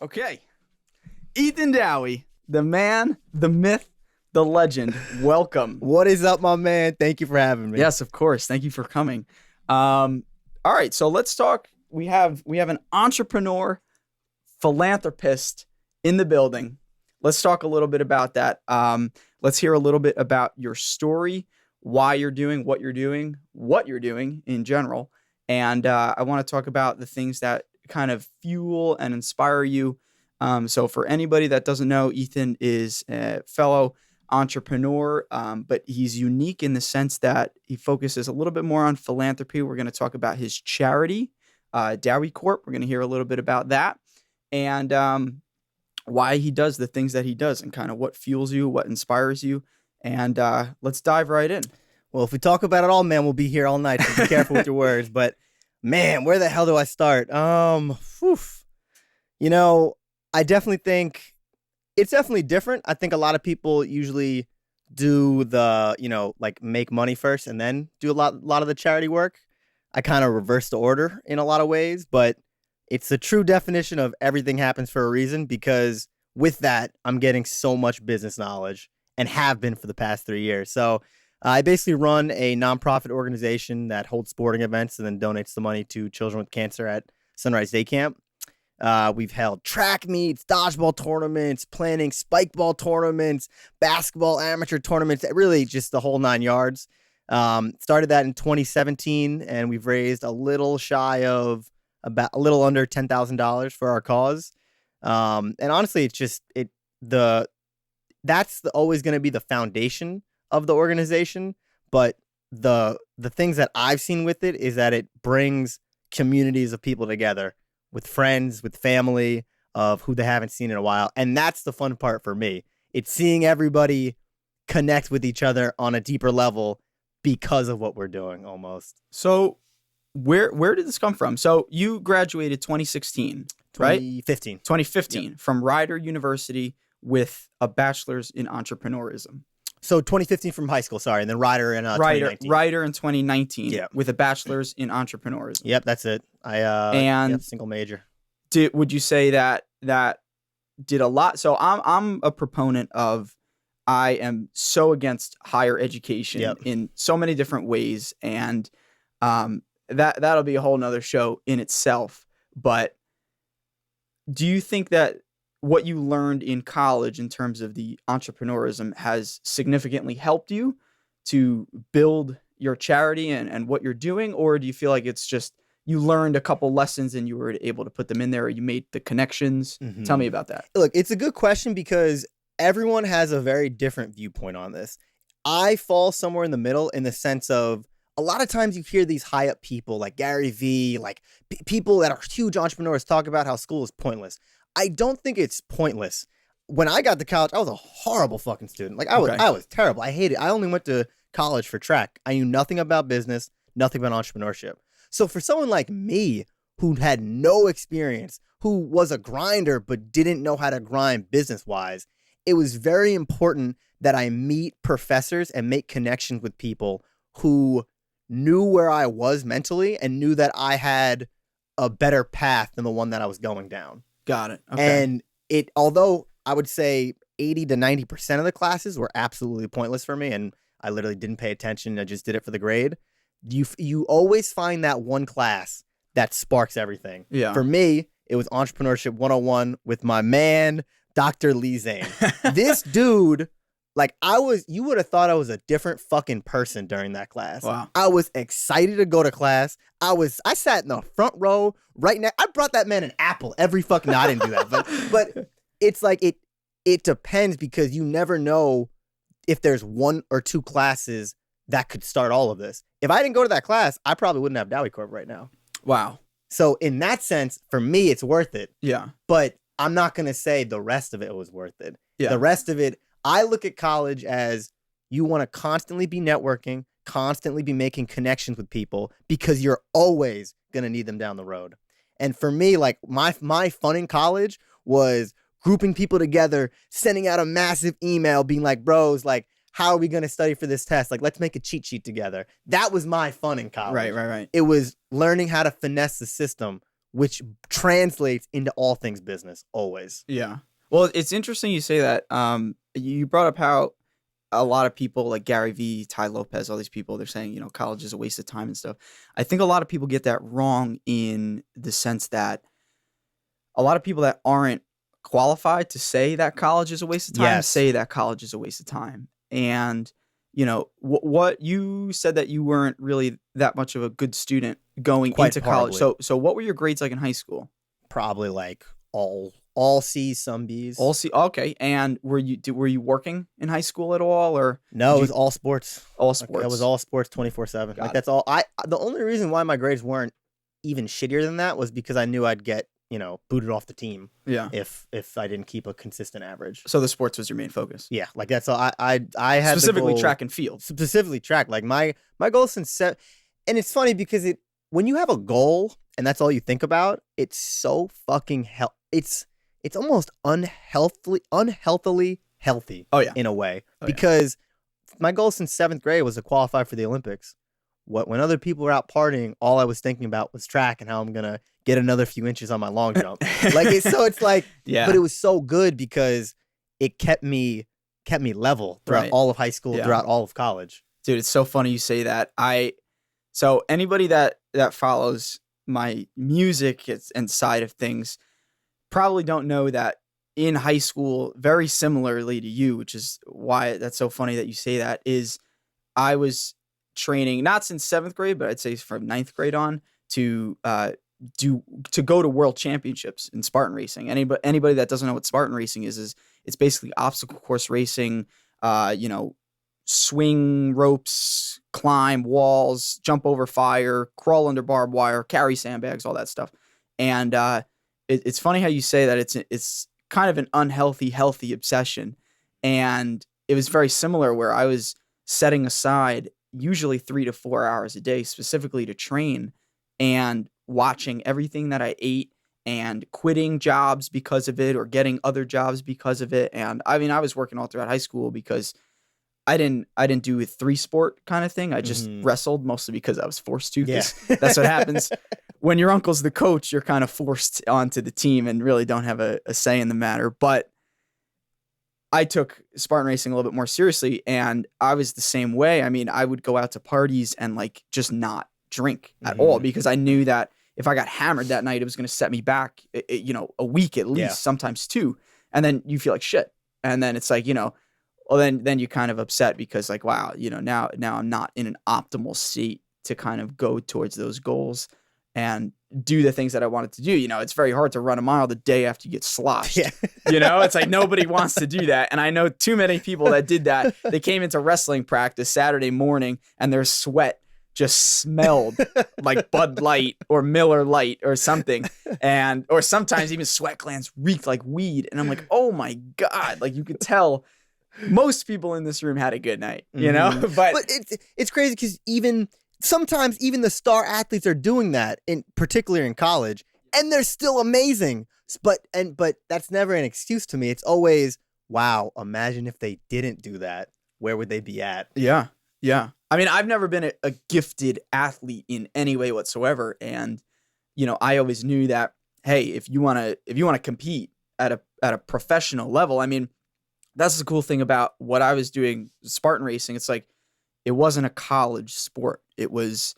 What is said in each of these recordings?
Okay. Ethan Dowie, the man, the myth, the legend. Welcome. What is up, my man? Thank you for having me. Yes, of course. Thank you for coming. All right, so let's talk. We have an entrepreneur, philanthropist in the building. Let's talk a little bit about that. Let's hear a little bit about your story, why you're doing what you're doing in general. And I want to talk about the things that kind of fuel and inspire you. So for anybody that doesn't know, Ethan is a fellow entrepreneur, but he's unique in the sense that he focuses a little bit more on philanthropy. We're going to talk about his charity, Dowie Corp. We're going to hear a little bit about that and why he does the things that he does and kind of what fuels you, what inspires you. And let's dive right in. Well, if we talk about it all, man, we'll be here all night. So be careful with your words. But man, where the hell do I start? You know, I definitely think it's definitely different. I think a lot of people usually do the, like make money first and then do a lot of the charity work. I kind of reverse the order in a lot of ways, but it's the true definition of everything happens for a reason, because with that, I'm getting so much business knowledge and have been for the past 3 years. So I basically run a nonprofit organization that holds sporting events and then donates the money to children with cancer at Sunrise Day Camp. We've held track meets, dodgeball tournaments, planning spike ball tournaments, basketball amateur tournaments, really just the whole 9 yards. Started that in 2017, and we've raised a little shy of about a little under $10,000 for our cause. And honestly, it's just that's always going to be the foundation of the organization. But the things that I've seen with it is that it brings communities of people together, with friends, with family, of who they haven't seen in a while. And that's the fun part for me. It's seeing everybody connect with each other on a deeper level because of what we're doing almost. So where did this come from? So you graduated 2016, right? 2015 Yep. From Rider University with a bachelor's in entrepreneurism. So 2015 from high school, sorry, and then Rider in 2019. Rider in 2019 Yep. with a bachelor's in entrepreneurism. Yep, that's it. Single major. Would you say that did a lot? So I'm a proponent of, I am so against higher education in so many different ways, and that'll be a whole nother show in itself. But do you think that what you learned in college in terms of the entrepreneurism has significantly helped you to build your charity and what you're doing? Or do you feel like it's just you learned a couple lessons and you were able to put them in there, or you made the connections? Mm-hmm. Tell me about that. Look, it's a good question because everyone has a very different viewpoint on this. I fall somewhere in the middle in the sense of a lot of times you hear these high up people like Gary Vee, like people that are huge entrepreneurs talk about how school is pointless. I don't think it's pointless. When I got to college, I was a horrible fucking student. Like I was terrible. I hated it. I only went to college for track. I knew nothing about business, nothing about entrepreneurship. So for someone like me who had no experience, who was a grinder but didn't know how to grind business-wise, it was very important that I meet professors and make connections with people who knew where I was mentally and knew that I had a better path than the one that I was going down. Got it. Okay. And although I would say 80 to 90% of the classes were absolutely pointless for me, and I literally didn't pay attention, I just did it for the grade, you always find that one class that sparks everything. Yeah. For me, it was Entrepreneurship 101 with my man, Dr. Lee Zane. This dude, like you would have thought I was a different fucking person during that class. Wow. I was excited to go to class. I sat in the front row right now. I brought that man an apple every fucking, no, I didn't do that. But it's like, it depends, because you never know if there's one or two classes that could start all of this. If I didn't go to that class, I probably wouldn't have Dowie Corp right now. Wow. So in that sense, for me, it's worth it. Yeah. But I'm not going to say the rest of it was worth it. Yeah. The rest of it, I look at college as you want to constantly be networking, constantly be making connections with people, because you're always going to need them down the road. And for me, like my fun in college was grouping people together, sending out a massive email being like, bros, like, how are we going to study for this test? Like, let's make a cheat sheet together. That was my fun in college. Right. It was learning how to finesse the system which translates into all things business always. Yeah. Well, it's interesting you say that. You brought up how a lot of people like Gary Vee, Ty Lopez, all these people, they're saying, college is a waste of time and stuff. I think a lot of people get that wrong in the sense that a lot of people that aren't qualified to say that college is a waste of time say that college is a waste of time. And, what you said that you weren't really that much of a good student going into college. So what were your grades like in high school? Probably like all C's, some B's. All C. Okay. And were you working in high school at all, or no? It was all sports. All sports. It was all sports 24/7. Like that's all. The only reason why my grades weren't even shittier than that was because I knew I'd get booted off the team. Yeah. If I didn't keep a consistent average. So the sports was your main focus. Yeah. Like that's all. I had specifically the goal, track and field. Specifically track. Like my goal since set. And it's funny because when you have a goal and that's all you think about, it's so fucking it's almost unhealthily healthy. Oh yeah. In a way, because my goal since 7th grade was to qualify for the Olympics. When other people were out partying, all I was thinking about was track and how I'm gonna get another few inches on my long jump. It's like, yeah. But it was so good because it kept me level throughout all of high school, throughout all of college. Dude, it's so funny you say that. So anybody that follows my music and side of things probably don't know that in high school, very similarly to you, which is why that's so funny that you say that, is I was training not since 7th grade, but I'd say from 9th grade on to go to world championships in Spartan Racing. Anybody that doesn't know what Spartan Racing is it's basically obstacle course racing, swing ropes, climb walls, jump over fire, crawl under barbed wire, carry sandbags, all that stuff. And it's funny how you say that it's kind of an unhealthy, healthy obsession. And it was very similar where I was setting aside usually 3 to 4 hours a day specifically to train and watching everything that I ate and quitting jobs because of it or getting other jobs because of it. And I mean, I was working all throughout high school because I didn't do a 3-sport kind of thing. I just wrestled mostly because I was forced to. Yeah. That's what happens. When your uncle's the coach, you're kind of forced onto the team and really don't have a say in the matter. But I took Spartan Racing a little bit more seriously, and I was the same way. I mean, I would go out to parties and like just not drink at all because I knew that if I got hammered that night, it was going to set me back, a week at least, sometimes 2. And then you feel like shit. And then it's like, well, then you're kind of upset because like, wow, now I'm not in an optimal state to kind of go towards those goals and do the things that I wanted to do. It's very hard to run a mile the day after you get sloshed. Yeah. It's like nobody wants to do that. And I know too many people that did that. They came into wrestling practice Saturday morning and their sweat just smelled like Bud Light or Miller Light or something. Or sometimes even sweat glands reeked like weed. And I'm like, oh my God. Like you could tell most people in this room had a good night, but it's crazy because sometimes even the star athletes are doing that, particularly in college, and they're still amazing. But that's never an excuse to me. It's always, wow, imagine if they didn't do that. Where would they be at? Yeah. Yeah. I mean, I've never been a gifted athlete in any way whatsoever. And, I always knew that, hey, if you want to compete at a professional level, I mean, that's the cool thing about what I was doing, Spartan Racing. It's like, it wasn't a college sport. It was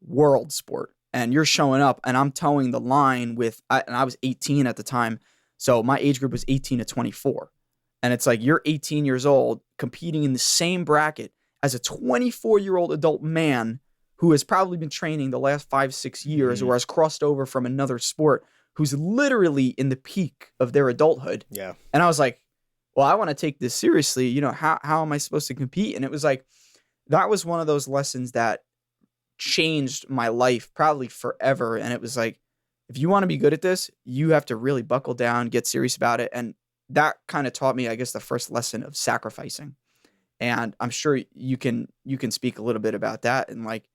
world sport. And you're showing up and I'm towing the line and I was 18 at the time. So my age group was 18 to 24. And it's like, you're 18 years old competing in the same bracket as a 24-year-old adult man who has probably been training the last 5-6 years or has crossed over from another sport, who's literally in the peak of their adulthood. Yeah. And I was like, well, I want to take this seriously. How am I supposed to compete? And it was like, that was one of those lessons that changed my life probably forever. And it was like, if you want to be good at this, you have to really buckle down, get serious about it. And that kind of taught me, I guess, the first lesson of sacrificing. And I'm sure you can speak a little bit about that and like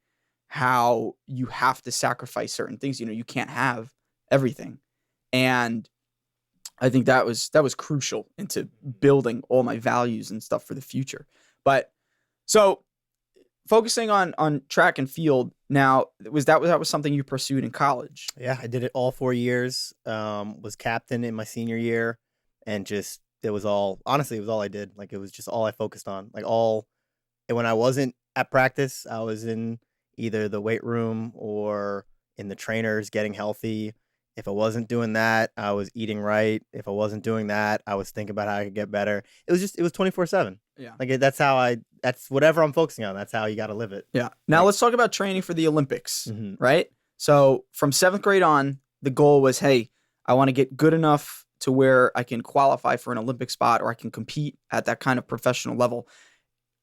how you have to sacrifice certain things. You can't have everything. And I think that was crucial into building all my values and stuff for the future. But so focusing on track and field now, that was something you pursued in college? Yeah, I did it all 4 years. Was captain in my senior year, and just it was all honestly, it was all I did. Like it was just all I focused on. Like all and when I wasn't at practice, I was in either the weight room or in the trainers getting healthy. If I wasn't doing that, I was eating right. If I wasn't doing that, I was thinking about how I could get better. It was 24/7. Yeah. Like that's whatever I'm focusing on. That's how you got to live it. Yeah. Now let's talk about training for the Olympics, Mhm. right? So from 7th grade on, the goal was, hey, I want to get good enough to where I can qualify for an Olympic spot or I can compete at that kind of professional level.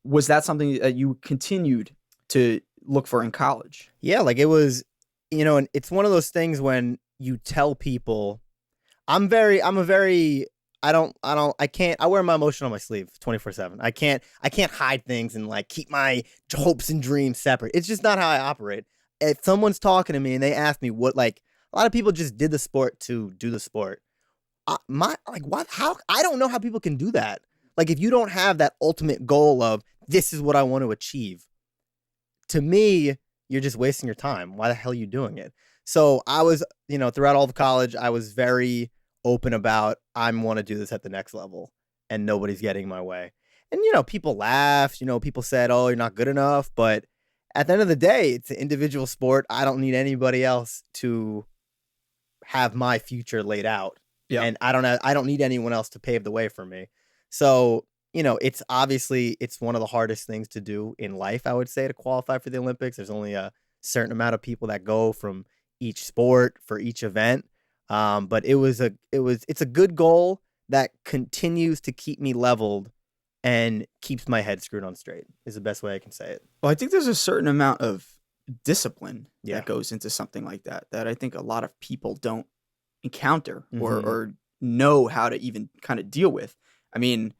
Was that something that you continued to look for in college? Yeah, like it was, and it's one of those things when you tell people, I wear my emotion on my sleeve 24/7. I can't hide things and like keep my hopes and dreams separate. It's just not how I operate. If someone's talking to me and they ask me what, like a lot of people just did the sport to do the sport. How, I don't know how people can do that. Like if you don't have that ultimate goal of this is what I want to achieve, to me, you're just wasting your time. Why the hell are you doing it? So I was, throughout all of college, I was very open about I want to do this at the next level and nobody's getting in my way. And, people laughed, people said, oh, you're not good enough. But at the end of the day, it's an individual sport. I don't need anybody else to have my future laid out. Yeah. And I don't need anyone else to pave the way for me. So, it's one of the hardest things to do in life, I would say, to qualify for the Olympics. There's only a certain amount of people that go from each sport for each event. But it's a good goal that continues to keep me leveled and keeps my head screwed on straight is the best way I can say it. Well, I think there's a certain amount of discipline Yeah. that goes into something like that I think a lot of people don't encounter Mhm. or know how to even kind of deal with. I mean,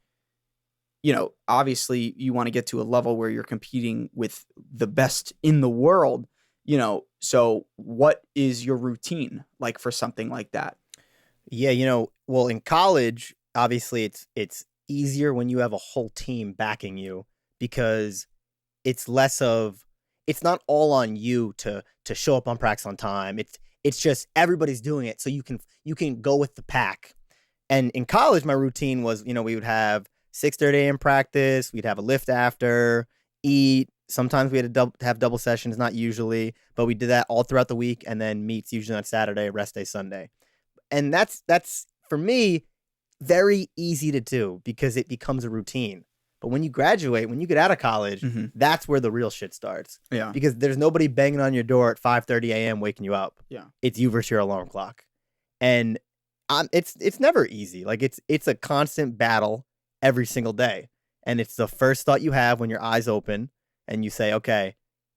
obviously you want to get to a level where you're competing with the best in the world, so what is your routine like for something like that? Yeah, well, in college, obviously it's easier when you have a whole team backing you because it's not all on you to show up on practice on time. It's just everybody's doing it, so you can go with the pack. And in college, my routine was, we would have 6:30 a.m. practice, we'd have a lift after, eat. Sometimes we had to have double sessions, not usually, but we did that all throughout the week, and then meets usually on Saturday, rest day Sunday. And that's for me very easy to do because it becomes a routine. But when you graduate, when you get out of college, Mhm. that's where the real shit starts. Yeah. Because there's nobody banging on your door at 5:30 a.m. waking you up. Yeah. It's you versus your alarm clock. And it's never easy. Like it's a constant battle every single day. And it's the first thought you have when your eyes open and you say, okay,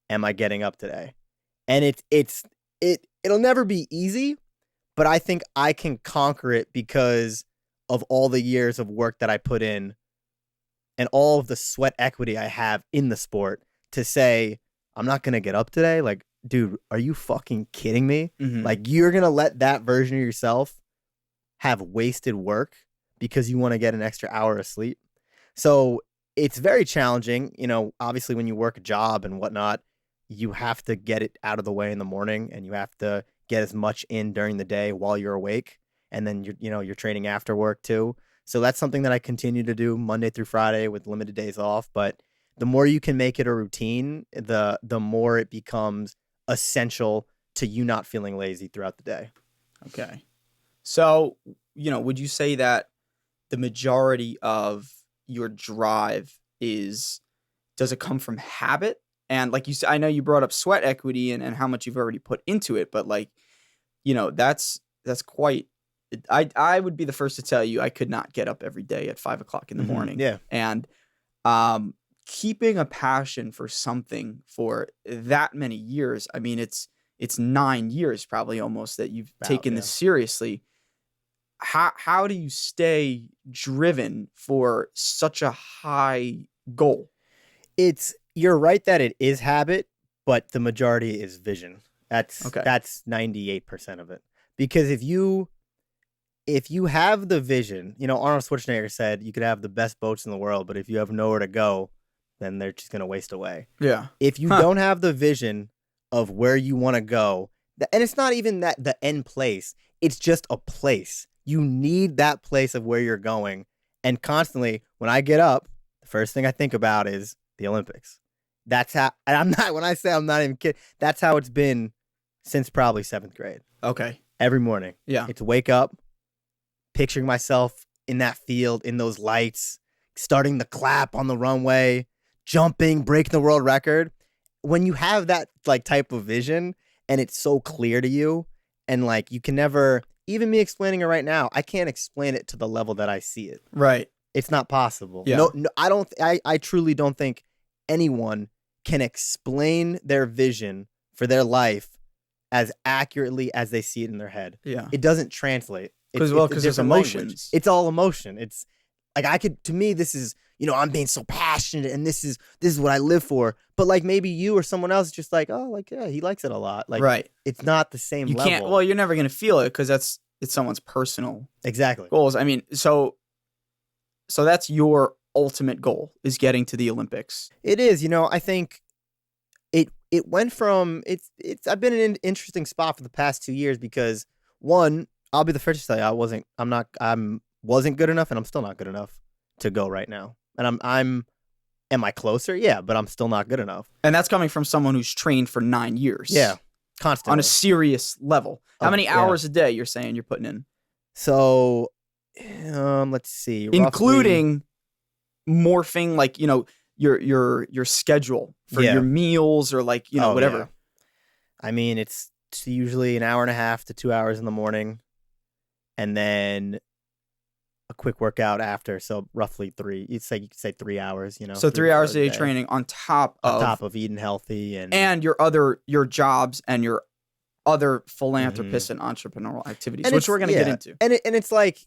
am I getting up today? And it'll never be easy, but I think I can conquer it because of all the years of work that I put in and all of the sweat equity I have in the sport to say, I'm not going to get up today. Like, dude, are you fucking kidding me? Mhm. Like, you're going to let that version of yourself have wasted work because you want to get an extra hour of sleep. So it's very challenging. Obviously when you work a job and whatnot, you have to get it out of the way in the morning and you have to get as much in during the day while you're awake. And then you're training after work too. So that's something that I continue to do Monday through Friday with limited days off. But the more you can make it a routine, the more it becomes essential to you not feeling lazy throughout the day. Okay. So, would you say that the majority of your drive does it come from habit? And like you said, I know you brought up sweat equity and how much you've already put into it, but like, that's quite, I would be the first to tell you, I could not get up every day at 5:00 in the morning. Yeah. And, keeping a passion for something for that many years, I mean, it's 9 years probably almost that you've taken this seriously. How do you stay driven for such a high goal? You're right that it is habit, but the majority is vision. That's 98% of it. Because if you have the vision, Arnold Schwarzenegger said you could have the best boats in the world, but if you have nowhere to go, then they're just going to waste away. Yeah. If you don't have the vision of where you want to go, and it's not even that the end place, it's just a place. You need that place of where you're going. And constantly, when I get up, the first thing I think about is the Olympics. That's how, and when I say I'm not even kidding, that's how it's been since probably 7th grade. Okay. Every morning. Yeah. It's wake up, picturing myself in that field, in those lights, starting the clap on the runway, jumping, breaking the world record. When you have that like type of vision and it's so clear to you, and like you can never, even me explaining it right now, I can't explain it to the level that I see it. Right. It's not possible. Yeah. No, I truly don't think anyone can explain their vision for their life as accurately as they see it in their head. Yeah. It doesn't translate. Because it's it's emotions. emotions. It's all emotion. It's like to me, this is, I'm being so passionate and this is what I live for. But like maybe you or someone else is just like, oh, like, yeah, he likes it a lot. Like, right. It's not the same You level. can't, well, you're never going to feel it because it's someone's personal Exactly. goals. I mean, so that's your ultimate goal, is getting to the Olympics. It is, I think it went from, I've been in an interesting spot for the past 2 years because one, I'll be the first to say I wasn't good enough, and I'm still not good enough to go right now. And am I closer? Yeah, but I'm still not good enough. And that's coming from someone who's trained for 9 years. Yeah, constantly. On a serious level. How many hours a day you're saying you're putting in? So, let's see. Including morphing, like, your schedule for your meals or like, whatever. Yeah. I mean, it's usually an hour and a half to 2 hours in the morning, and then a quick workout after. So roughly 3. You could say 3 hours. So 3 hours a day training on top of eating healthy and your jobs and your other philanthropist and entrepreneurial activities, which we're gonna get into. And it's like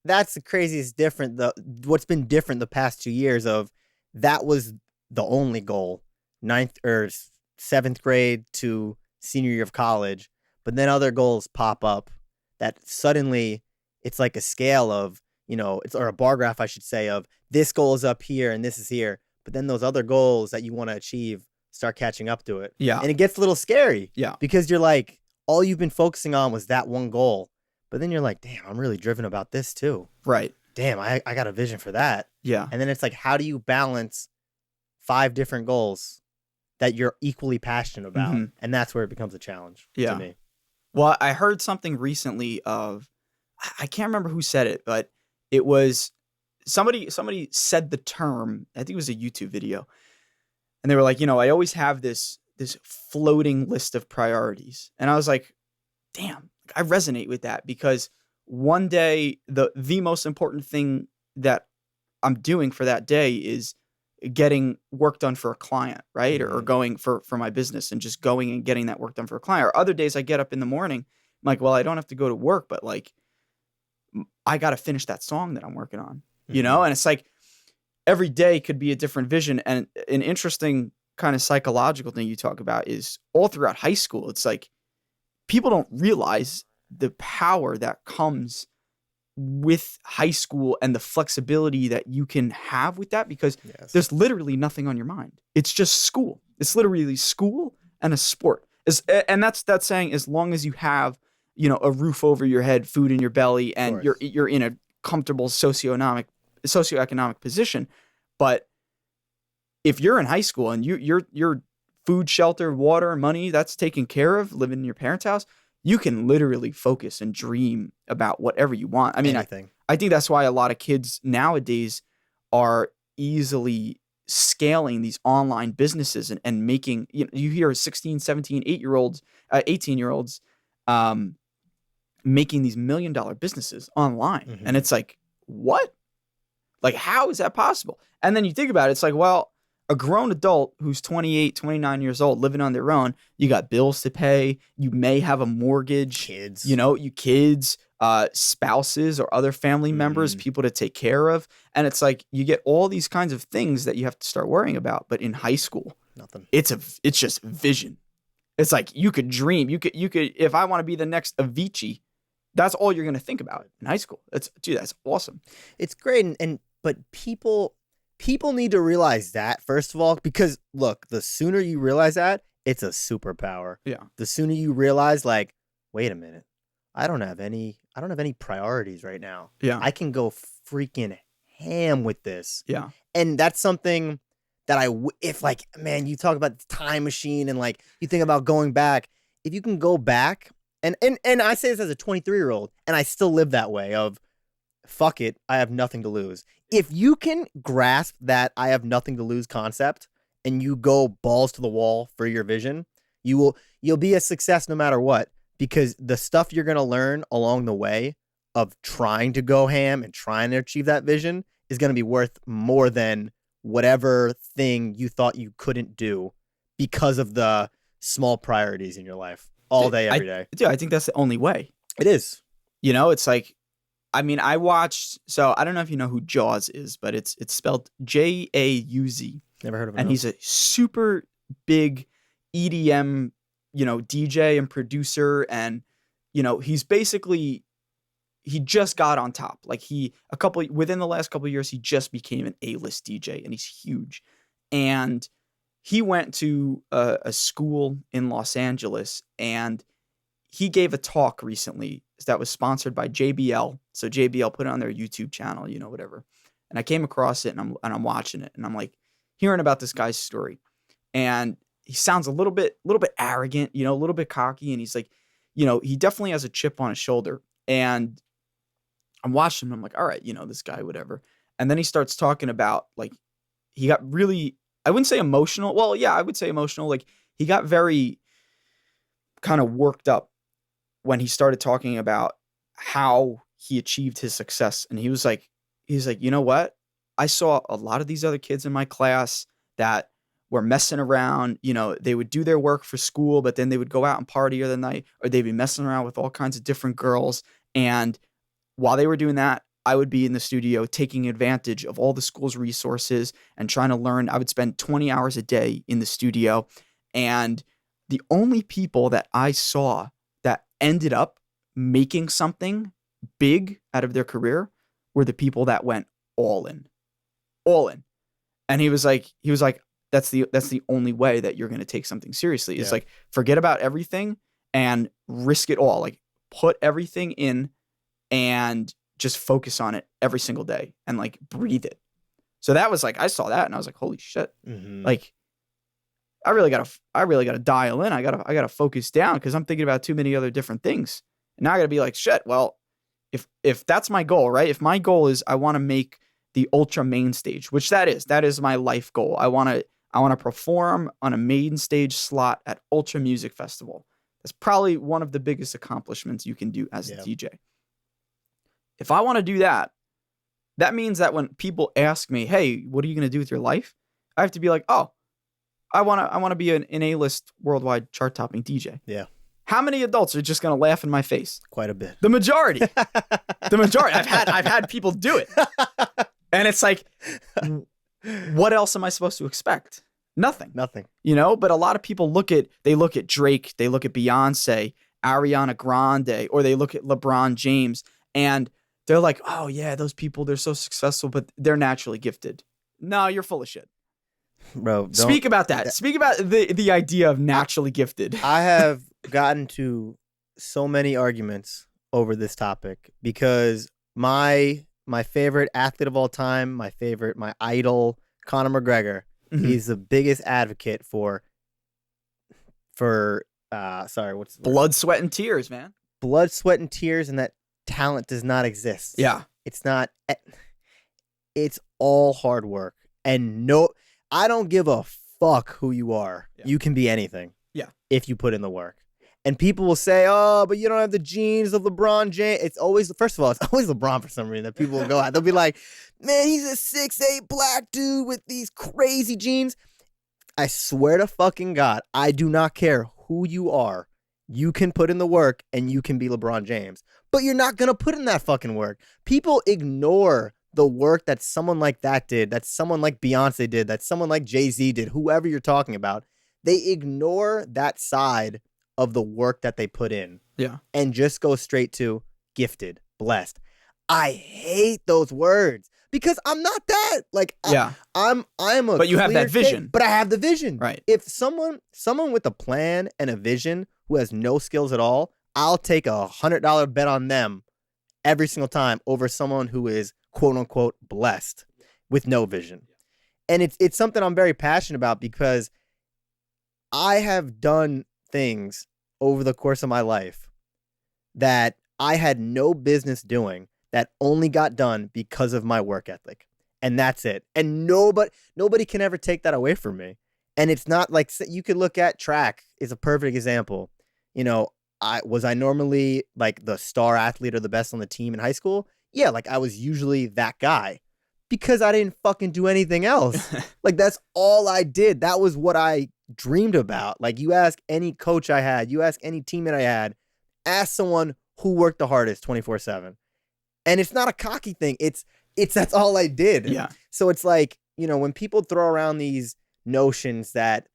that's the craziest different. What's been different the past 2 years of that was the only goal, 9th or 7th grade to senior year of college, but then other goals pop up that suddenly it's like a scale of, or a bar graph, I should say, of this goal is up here and this is here. But then those other goals that you want to achieve start catching up to it. Yeah. And it gets a little scary. Yeah. Because you're like, all you've been focusing on was that one goal. But then you're like, damn, I'm really driven about this too. Right. Damn, I got a vision for that. Yeah. And then it's like, how do you balance 5 different goals that you're equally passionate about? Mm-hmm. And that's where it becomes a challenge to me. Well, I heard something recently of, I can't remember who said it, but it was somebody said the term, I think it was a YouTube video. And they were like, I always have this floating list of priorities. And I was like, damn, I resonate with that, because one day the most important thing that I'm doing for that day is getting work done for a client, right? Mm-hmm. Or going for my business and just going and getting that work done for a client. Or other days I get up in the morning, I'm like, well, I don't have to go to work, but like I got to finish that song that I'm working on, Mm-hmm. And it's like every day could be a different vision. And an interesting kind of psychological thing you talk about is all throughout high school, it's like people don't realize the power that comes with high school and the flexibility that you can have with that, because there's literally nothing on your mind. It's just school. It's literally school and a sport. And that's saying, as long as you have, a roof over your head, food in your belly, and you're in a comfortable socioeconomic position. But if you're in high school and your food, shelter, water, money, that's taken care of, living in your parents' house, you can literally focus and dream about whatever you want. I mean, I think that's why a lot of kids nowadays are easily scaling these online businesses and making, you hear 16, 17, 18-year-olds making these $1 million businesses online. Mm-hmm. And it's like, what? Like, how is that possible? And then you think about it, it's like, well, a grown adult who's 28, 29 years old, living on their own, you got bills to pay. You may have a mortgage. Kids. Kids, spouses or other family members, people to take care of. And it's like you get all these kinds of things that you have to start worrying about. But in high school, nothing. It's just vision. It's like you could dream. You could if I want to be the next Avicii, that's all you're going to think about in high school. That's awesome. It's great. But people, people need to realize that, first of all, because look, the sooner you realize that, it's a superpower. Yeah. The sooner you realize, like, wait a minute, I don't have any priorities right now. Yeah. I can go freaking ham with this. Yeah. And that's something that if like, man, you talk about the time machine and like you think about going back, if you can go back and I say this as a 23-year-old and I still live that way of fuck it, I have nothing to lose. If you can grasp that I have nothing to lose concept and you go balls to the wall for your vision, you'll be a success no matter what, because the stuff you're going to learn along the way of trying to go ham and trying to achieve that vision is going to be worth more than whatever thing you thought you couldn't do because of the small priorities in your life all day, every day. Dude, I think that's the only way. It is. You know, it's like, I mean, I watched, so I don't know if you know who Jaws is, but it's spelled Jauz. Never heard of him. And he's a super big EDM, you know, DJ and producer. And, you know, he's basically, he just got on top. Like within the last couple of years, he just became an A-list DJ and he's huge. And he went to a school in Los Angeles and he gave a talk recently that was sponsored by JBL. So JBL put it on their YouTube channel, you know, whatever. And I came across it and I'm watching it and I'm like hearing about this guy's story. And he sounds a little bit arrogant, you know, a little bit cocky. And he's like, you know, he definitely has a chip on his shoulder. And I'm watching him. I'm like, all right, you know, this guy, whatever. And then he starts talking about like, he got really, I wouldn't say emotional. Well, yeah, I would say emotional. Like he got very kind of worked up when he started talking about how he achieved his success. And he's like, you know what? I saw a lot of these other kids in my class that were messing around. You know, they would do their work for school, but then they would go out and party the night, or they'd be messing around with all kinds of different girls. And while they were doing that, I would be in the studio taking advantage of all the school's resources and trying to learn. I would spend 20 hours a day in the studio. And the only people that I saw that ended up making something big out of their career were the people that went all in. And he was like, that's the only way that you're going to take something seriously. It's like, forget about everything and risk it all. Like put everything in and just focus on it every single day and like breathe it. So that was like, I saw that and I was like, holy shit. Mm-hmm. Like I really gotta dial in. I gotta focus down because I'm thinking about too many other different things. And now I gotta be like, shit, well, if that's my goal, right? If my goal is I want to make the ultra main stage, which that is my life goal. I want to perform on a main stage slot at Ultra Music Festival. That's probably one of the biggest accomplishments you can do as a DJ. If I want to do that, that means that when people ask me, hey, what are you going to do with your life? I have to be like, oh, I want to be an A-list worldwide chart-topping DJ. Yeah. How many adults are just going to laugh in my face? Quite a bit. The majority. I've had people do it. And it's like, what else am I supposed to expect? Nothing. You know, but a lot of people look at Drake, they look at Beyonce, Ariana Grande, or they look at LeBron James, and they're like, oh yeah, those people, they're so successful, but they're naturally gifted. No, you're full of shit. Bro, speak about that. Speak about the idea of naturally gifted. I have gotten to so many arguments over this topic because my favorite athlete of all time, my idol, Conor McGregor, he's the biggest advocate for what's the blood, sweat, and tears, man. Blood, sweat, and tears, and that talent does not exist. Yeah. It's all hard work. And no, I don't give a fuck who you are. Yeah. You can be anything. Yeah. If you put in the work. And people will say, oh, but you don't have the genes of LeBron James. It's always LeBron for some reason that people will go at. They'll be like, man, he's a 6'8" black dude with these crazy genes. I swear to fucking God, I do not care who you are. You can put in the work and you can be LeBron James. But you're not going to put in that fucking work. People ignore the work that someone like that did, that someone like Beyonce did, that someone like Jay-Z did, whoever you're talking about. They ignore that side of the work that they put in. Yeah. And just go straight to gifted, blessed. I hate those words because I'm not that. Like, Yeah. I'm a But you have that clear kid, vision. but I have the vision. Right. If someone with a plan and a vision who has no skills at all, I'll take $100 bet on them every single time over someone who is quote unquote blessed with no vision. And it's something I'm very passionate about because I have done things over the course of my life that I had no business doing that only got done because of my work ethic. And that's it. And nobody can ever take that away from me. And it's not like, you could look at track is a perfect example. You know, I normally like the star athlete or the best on the team in high school? Yeah, like I was usually that guy because I didn't fucking do anything else. Like that's all I did. That was what I dreamed about. Like you ask any coach I had, you ask any teammate I had, ask someone who worked the hardest 24/7. And it's not a cocky thing. It's that's all I did. Yeah. So it's like, you know, when people throw around these notions that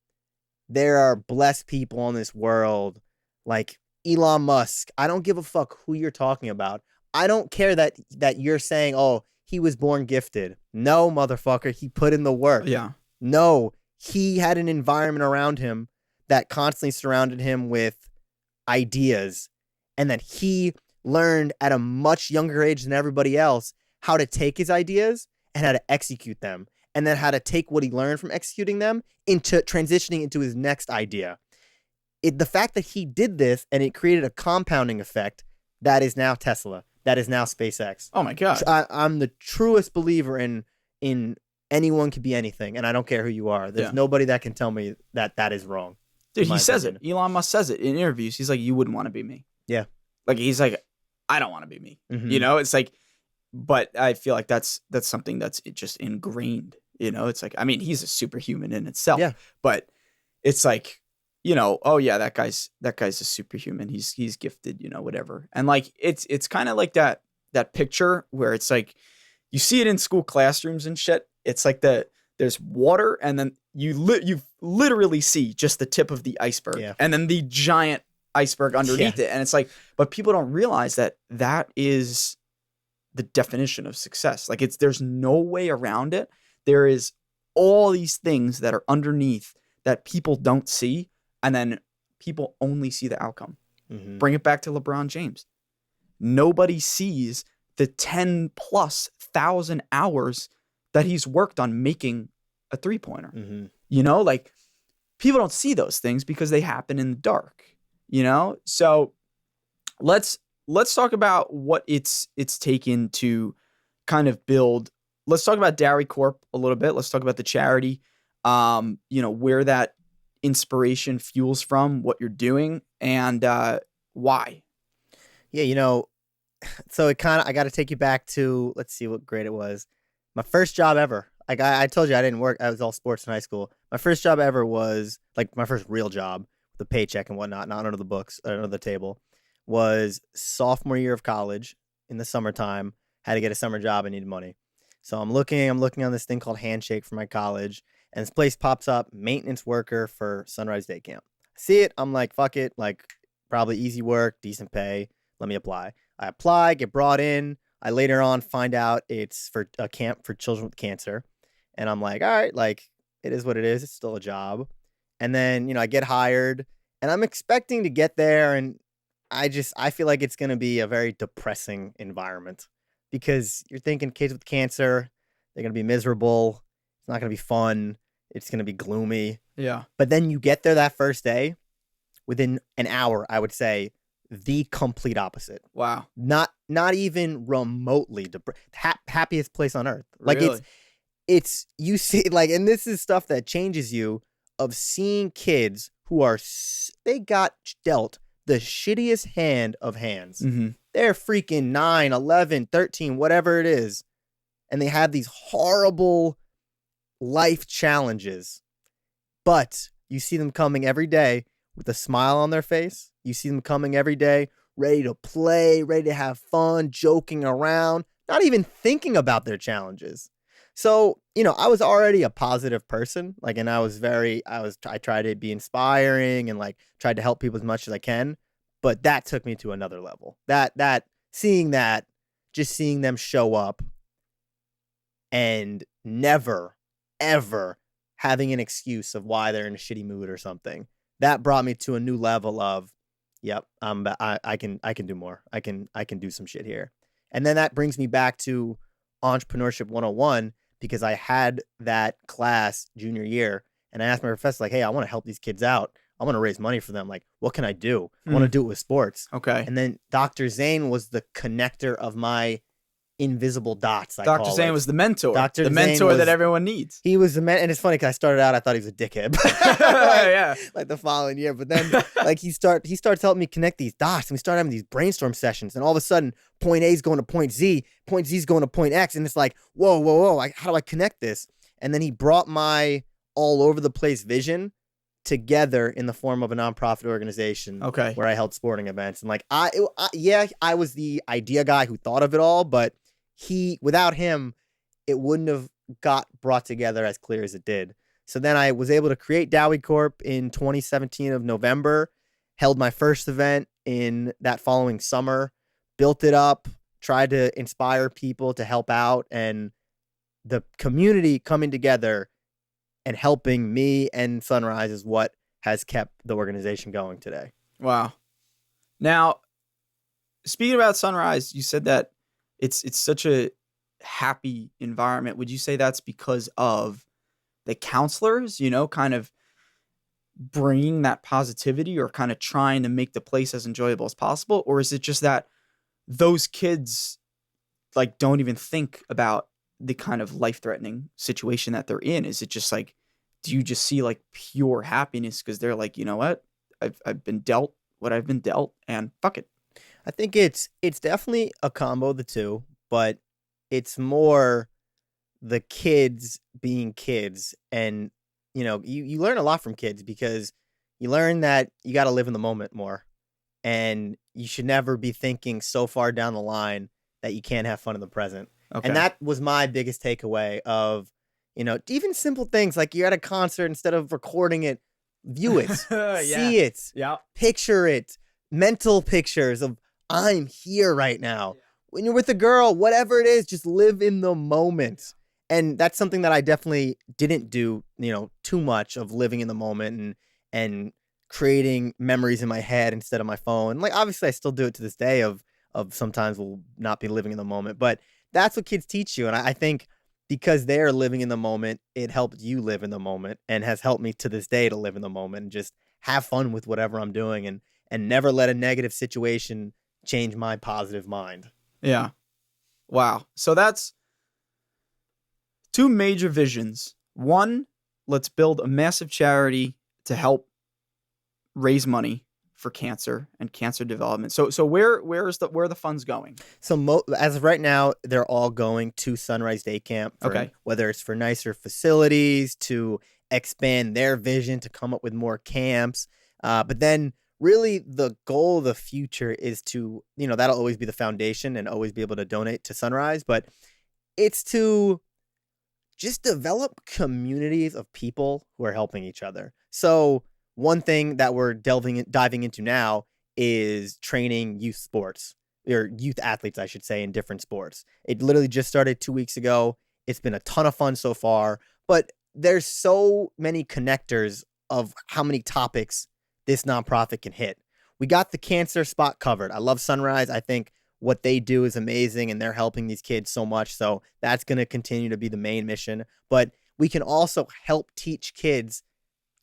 there are blessed people on this world, like Elon Musk, I don't give a fuck who you're talking about. I don't care that you're saying, oh, he was born gifted. No, motherfucker, he put in the work. Yeah. No, he had an environment around him that constantly surrounded him with ideas, and that he learned at a much younger age than everybody else how to take his ideas and how to execute them, and then how to take what he learned from executing them into transitioning into his next idea. The fact that he did this and it created a compounding effect that is now Tesla, that is now SpaceX. Oh my God. I'm the truest believer in anyone can be anything, and I don't care who you are. There's nobody that can tell me that is wrong. Dude, he says it. Elon Musk says it in interviews. He's like, you wouldn't want to be me. Yeah. Like, he's like, I don't want to be me. Mm-hmm. You know, it's like, but I feel like that's something that's just ingrained. You know, it's like, I mean, he's a superhuman in itself. Yeah. But it's like, you know, oh yeah, that guy's a superhuman. He's gifted, you know, whatever. And like, it's kind of like that picture where it's like, you see it in school classrooms and shit. It's like there's water, and then you literally see just the tip of the iceberg, and then the giant iceberg underneath it. And it's like, but people don't realize that is the definition of success. Like there's no way around it. There is all these things that are underneath that people don't see, and then people only see the outcome. Mm-hmm. Bring it back to LeBron James. Nobody sees the 10,000+ hours that he's worked on making a 3-pointer. Mm-hmm. You know, like people don't see those things because they happen in the dark, you know? So let's talk about what it's taken to kind of build. Let's talk about Dowie Corp a little bit. Let's talk about the charity, you know, where that inspiration fuels from, what you're doing, and why. Yeah, you know, so I got to take you back to, let's see what grade it was. My first job ever. Like I told you I didn't work. I was all sports in high school. My first job ever was like my first real job, the paycheck and whatnot, not under the books, under the table, was sophomore year of college in the summertime. Had to get a summer job. I needed money. So I'm looking on this thing called Handshake for my college, and this place pops up, maintenance worker for Sunrise Day Camp. I see it. I'm like, fuck it. Like probably easy work, decent pay. Let me apply. I apply, get brought in. I later on find out it's for a camp for children with cancer. And I'm like, all right, like it is what it is. It's still a job. And then, you know, I get hired, and I'm expecting to get there, and I feel like it's going to be a very depressing environment because you're thinking kids with cancer, they're going to be miserable. It's not going to be fun. It's going to be gloomy. Yeah. But then you get there that first day, within an hour, I would say the complete opposite. Wow. Not even remotely happiest place on earth. Like really? It's you see, like, and this is stuff that changes you, of seeing kids who they got dealt the shittiest hand of hands. Mm-hmm. They're freaking 9, 11, 13, whatever it is. And they have these horrible life challenges. But you see them coming every day with a smile on their face. You see them coming every day, ready to play, ready to have fun, joking around, not even thinking about their challenges. So, you know, I was already a positive person, like, and I tried to be inspiring and like tried to help people as much as I can, but that took me to another level. Just seeing them show up and never, ever having an excuse of why they're in a shitty mood or something. That brought me to a new level of, yep, I can do more. I can do some shit here. And then that brings me back to Entrepreneurship 101, because I had that class junior year and I asked my professor, like, hey, I want to help these kids out. I want to raise money for them. Like, what can I do? I want to do it with sports. Okay. And then Dr. Zane was the connector of my invisible dots. Dr. Zane was the mentor. Dr. The Zane mentor that everyone needs. He was the and it's funny because I started out, I thought he was a dickhead. Yeah. Like the following year. But then like he starts helping me connect these dots, and we start having these brainstorm sessions, and all of a sudden point A is going to point Z is going to point X, and it's like, whoa, like, how do I connect this? And then he brought my all over the place vision together in the form of a nonprofit organization. Okay. Where I held sporting events. And like I was the idea guy who thought of it all, but without him, it wouldn't have got brought together as clear as it did. So then I was able to create Dowie Corp in 2017 of November, held my first event in that following summer, built it up, tried to inspire people to help out, and the community coming together and helping me and Sunrise is what has kept the organization going today. Wow. Now, speaking about Sunrise, you said that it's such a happy environment. Would you say that's because of the counselors, kind of bringing that positivity or kind of trying to make the place as enjoyable as possible? Or is it just that those kids like don't even think about the kind of life-threatening situation that they're in? Is it just like, do you just see like pure happiness because they're like, you know what, I've been dealt what I've been dealt, and fuck it? I think it's definitely a combo of the two, but it's more the kids being kids. And you learn a lot from kids, because you learn that you got to live in the moment more, and you should never be thinking so far down the line that you can't have fun in the present. Okay. And that was my biggest takeaway of, even simple things like you're at a concert, instead of recording it, view it, see it, picture it, mental pictures of I'm here right now. Yeah. When you're with a girl, whatever it is, just live in the moment. And that's something that I definitely didn't do, too much of living in the moment and creating memories in my head instead of my phone. Like, obviously I still do it to this day of sometimes we'll not be living in the moment, but that's what kids teach you. And I think because they're living in the moment, it helped you live in the moment, and has helped me to this day to live in the moment and just have fun with whatever I'm doing, and never let a negative situation change my positive mind. Yeah. Wow. So that's two major visions. One, let's build a massive charity to help raise money for cancer and cancer development. So where are the funds going? So as of right now, they're all going to Sunrise Day Camp. Whether it's for nicer facilities, to expand their vision, to come up with more camps. But then really the goal of the future is to, that'll always be the foundation and always be able to donate to Sunrise. But it's to just develop communities of people who are helping each other. So one thing that we're diving into now is training youth sports, or youth athletes, I should say, in different sports. It literally just started 2 weeks ago. It's been a ton of fun so far, but there's so many connectors of how many topics this nonprofit can hit. We got the cancer spot covered. I love Sunrise. I think what they do is amazing, and they're helping these kids so much. So that's going to continue to be the main mission. But we can also help teach kids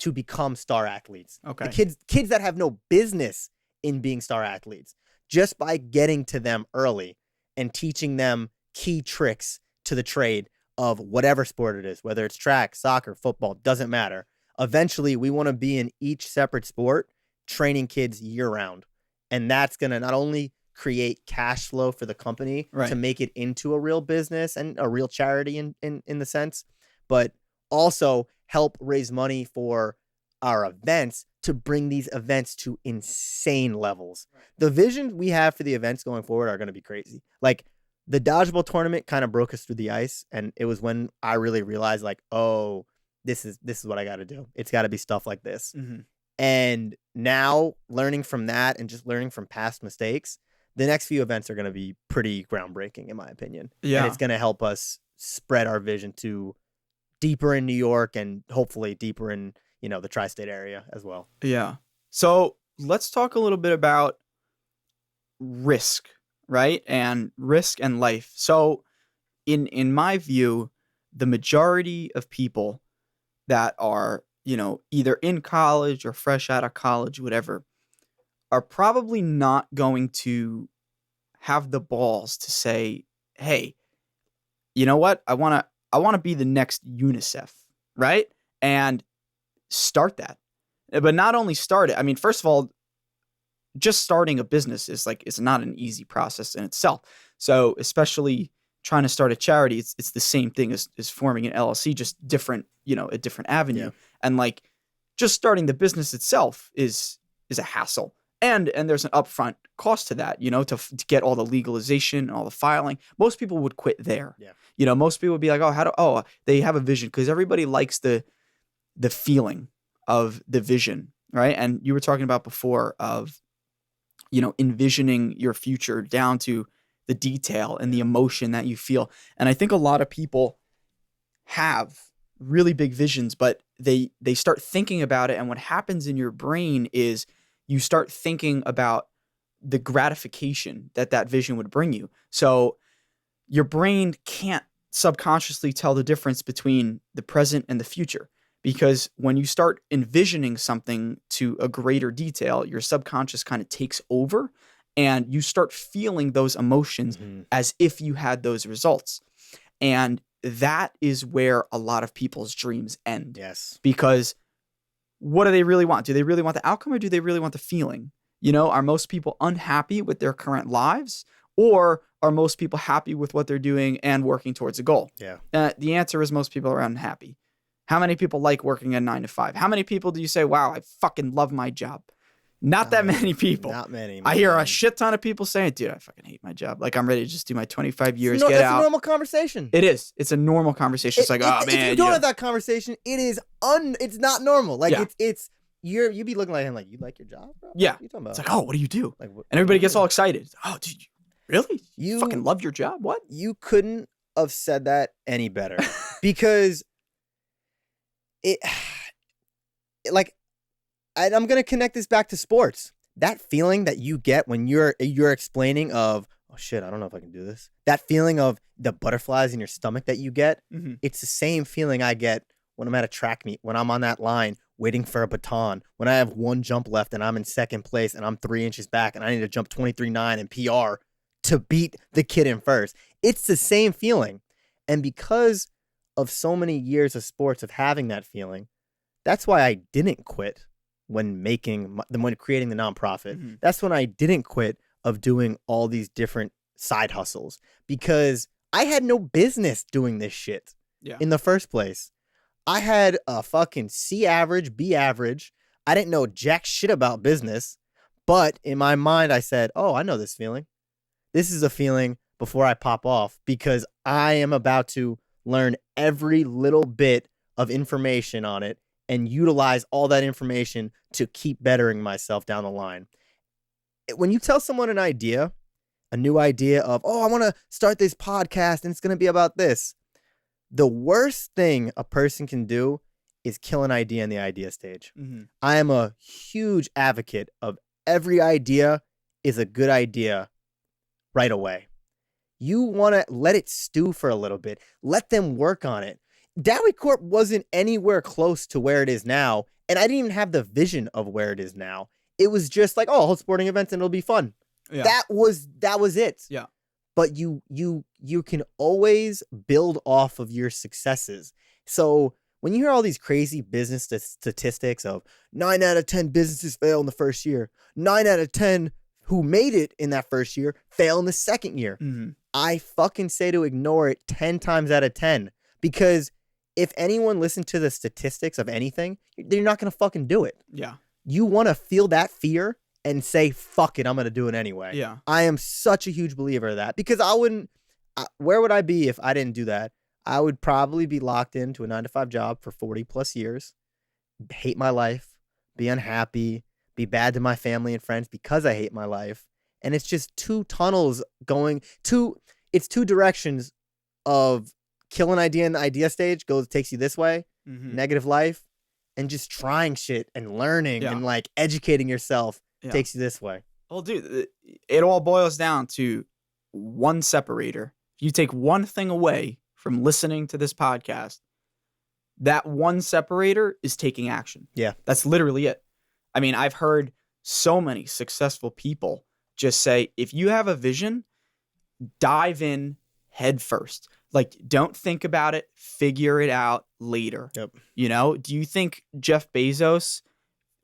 to become star athletes. Okay. The kids that have no business in being star athletes, just by getting to them early and teaching them key tricks to the trade of whatever sport it is, whether it's track, soccer, football, doesn't matter. Eventually, we want to be in each separate sport, training kids year round. And that's going to not only create cash flow for the company to make it into a real business and a real charity in the sense, but also help raise money for our events to bring these events to insane levels. The visions we have for the events going forward are going to be crazy. Like the dodgeball tournament kind of broke us through the ice, and it was when I really realized, like, oh, this is what I got to do. It's got to be stuff like this. Mm-hmm. And now learning from that and just learning from past mistakes, the next few events are going to be pretty groundbreaking, in my opinion. Yeah. And it's going to help us spread our vision to deeper in New York and hopefully deeper in, the tri-state area as well. Yeah. So let's talk a little bit about risk, right? And risk and life. So in my view, the majority of people that are, either in college or fresh out of college, whatever, are probably not going to have the balls to say, hey, you know what? I want to be the next UNICEF, right? And start that. But not only start it, I mean, first of all, just starting a business is it's not an easy process in itself. So especially trying to start a charity, it's the same thing as forming an LLC, just different, a different avenue. Yeah. And just starting the business itself is a hassle. And there's an upfront cost to that, to get all the legalization, all the filing. Most people would quit there. Yeah. Most people would be like, they have a vision, because everybody likes the feeling of the vision, right? And you were talking about before of, envisioning your future down to the detail and the emotion that you feel. And I think a lot of people have really big visions, but they start thinking about it. And what happens in your brain is you start thinking about the gratification that vision would bring you. So your brain can't subconsciously tell the difference between the present and the future. Because when you start envisioning something to a greater detail, your subconscious kind of takes over and you start feeling those emotions as if you had those results. And that is where a lot of people's dreams end. Yes. Because what do they really want? Do they really want the outcome, or do they really want the feeling? Are most people unhappy with their current lives, or are most people happy with what they're doing and working towards a goal? Yeah. The answer is most people are unhappy. How many people like working a 9 to 5? How many people do you say, wow, I fucking love my job? Not that many people. Not many. I hear a shit ton of people saying, dude, I fucking hate my job. I'm ready to just do my 25 years, get out. It's a normal conversation. It is. It's a normal conversation. It's oh, man. If you don't have that conversation, it's not normal. You'd be looking like him like, you like your job, bro? Yeah. What are you talking about? It's oh, what do you do? And everybody gets all excited. Oh, dude, really? You fucking love your job? What? You couldn't have said that any better. Because I'm going to connect this back to sports. That feeling that you get when you're explaining of, oh shit, I don't know if I can do this. That feeling of the butterflies in your stomach that you get, it's the same feeling I get when I'm at a track meet, when I'm on that line waiting for a baton, when I have one jump left and I'm in second place and I'm 3 inches back and I need to jump 23.9 in PR to beat the kid in first. It's the same feeling. And because of so many years of sports of having that feeling, that's why I didn't quit when creating the nonprofit. That's when I didn't quit of doing all these different side hustles, because I had no business doing this shit in the first place. I had a fucking C average, B average. I didn't know jack shit about business, but in my mind I said, oh, I know this feeling. This is a feeling before I pop off, because I am about to learn every little bit of information on it and utilize all that information to keep bettering myself down the line. When you tell someone an idea, a new idea of, oh, I want to start this podcast and it's going to be about this, the worst thing a person can do is kill an idea in the idea stage. I am a huge advocate of every idea is a good idea right away. You want to let it stew for a little bit. Let them work on it. Dowie Corp wasn't anywhere close to where it is now, and I didn't even have the vision of where it is now. It was just like, oh, I'll hold sporting events and it'll be fun. Yeah. That was it. Yeah. But you can always build off of your successes. So when you hear all these crazy business statistics of 9 out of 10 businesses fail in the first year, 9 out of 10 who made it in that first year fail in the second year, I fucking say to ignore it 10 times out of 10, because if anyone listened to the statistics of anything, they're not going to fucking do it. Yeah. You want to feel that fear and say, fuck it, I'm going to do it anyway. Yeah. I am such a huge believer of that, because where would I be if I didn't do that? I would probably be locked into a 9 to 5 job for 40 plus years, hate my life, be unhappy, be bad to my family and friends because I hate my life. And it's just two tunnels it's two directions of kill an idea in the idea stage, takes you this way, Mhm. negative life, and just trying shit and learning Yeah. and like educating yourself Yeah. takes you this way. Well, dude, it all boils down to one separator. If you take one thing away from listening to this podcast, that one separator is taking action. Yeah. That's literally it. I mean, I've heard so many successful people just say, if you have a vision, dive in head first. Like, don't think about it, figure it out later. Yep. You know, do you think Jeff Bezos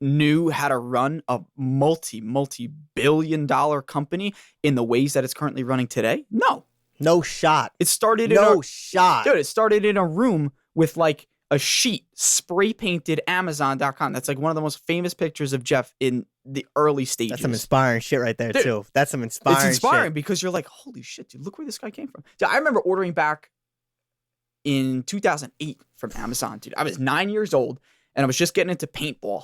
knew how to run a multi-billion-dollar company in the ways that it's currently running today? No. No shot. It started shot. Dude, it started in a room with like a sheet spray painted Amazon.com. That's like one of the most famous pictures of Jeff in the early stages. That's some inspiring shit right there, Dude, too. That's some inspiring shit. It's inspiring because you're like, holy shit, dude, look where this guy came from. Dude, I remember ordering back in 2008 from Amazon, dude. I was 9 years old and I was just getting into paintball.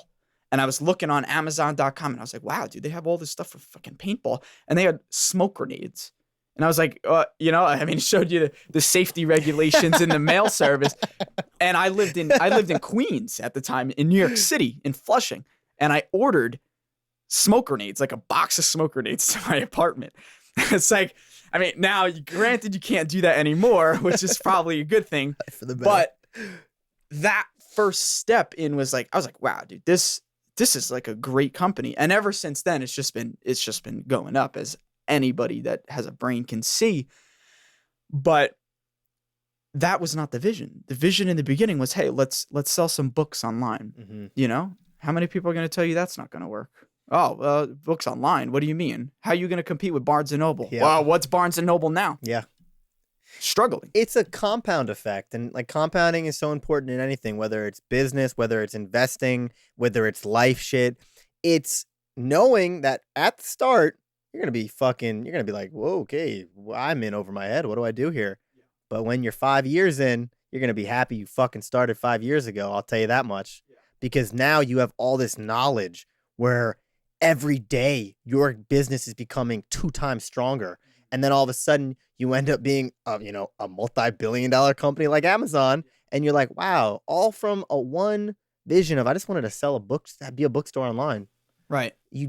And I was looking on Amazon.com and I was like, wow, dude, they have all this stuff for fucking paintball. And they had smoke grenades. And I was like, you know, I mean, it showed you the safety regulations in the mail service. And I lived in Queens at the time, in New York City, in Flushing. And I ordered smoke grenades, like a box of smoke grenades to my apartment. It's like, I mean, now, granted, you can't do that anymore, which is probably a good thing. For the better. But that first step in was like, I was like, wow, dude, this is like a great company. And ever since then, it's just been going up, as anybody that has a brain can see. But that was not the vision. The vision in the beginning was, hey, let's sell some books online. Mm-hmm. You know, how many people are going to tell you that's not going to work? Oh, books online. What do you mean? How are you going to compete with Barnes & Noble? Yeah. Well, what's Barnes & Noble now? Yeah. Struggling. It's a compound effect. And like compounding is so important in anything, whether it's business, whether it's investing, whether it's life shit. It's knowing that at the start, you're going to be like, whoa, okay, I'm in over my head. What do I do here? Yeah. But when you're 5 years in, you're going to be happy you fucking started 5 years ago. I'll tell you that much. Yeah. Because now you have all this knowledge where every day your business is becoming 2 times stronger. And then all of a sudden you end up being, a multi-billion-dollar company like Amazon. And you're like, wow, all from a one vision of, I just wanted to sell a book, be a bookstore online. Right. You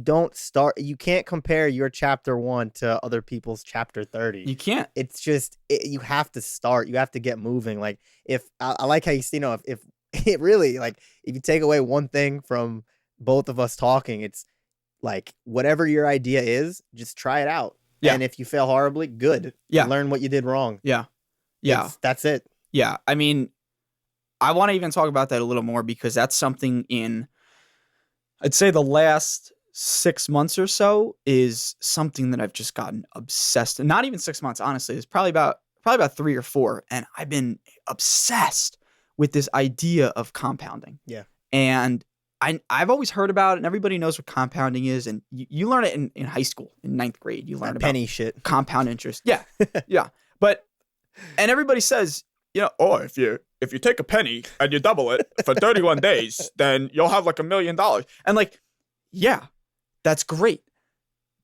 can't compare your chapter 1 to other people's chapter 30. You can't. It's just, you have to start. You have to get moving. Like, if I like how if it really, like, if you take away one thing from both of us talking, it's like, whatever your idea is, just try it out. Yeah. And if you fail horribly, good. Yeah. Learn what you did wrong. Yeah. Yeah. That's it. Yeah. I mean, I want to even talk about that a little more, because that's something in, I'd say, the last 6 months or so is something that I've just gotten obsessed. Not even 6 months, honestly. It's probably about 3 or 4. And I've been obsessed with this idea of compounding. Yeah. And I've always heard about it, and everybody knows what compounding is. And you learn it in high school, in 9th grade. You learn about penny shit. Compound interest. Yeah. Yeah. And everybody says, if you take a penny and you double it for 31 days, then you'll have like $1 million. And like, yeah, that's great.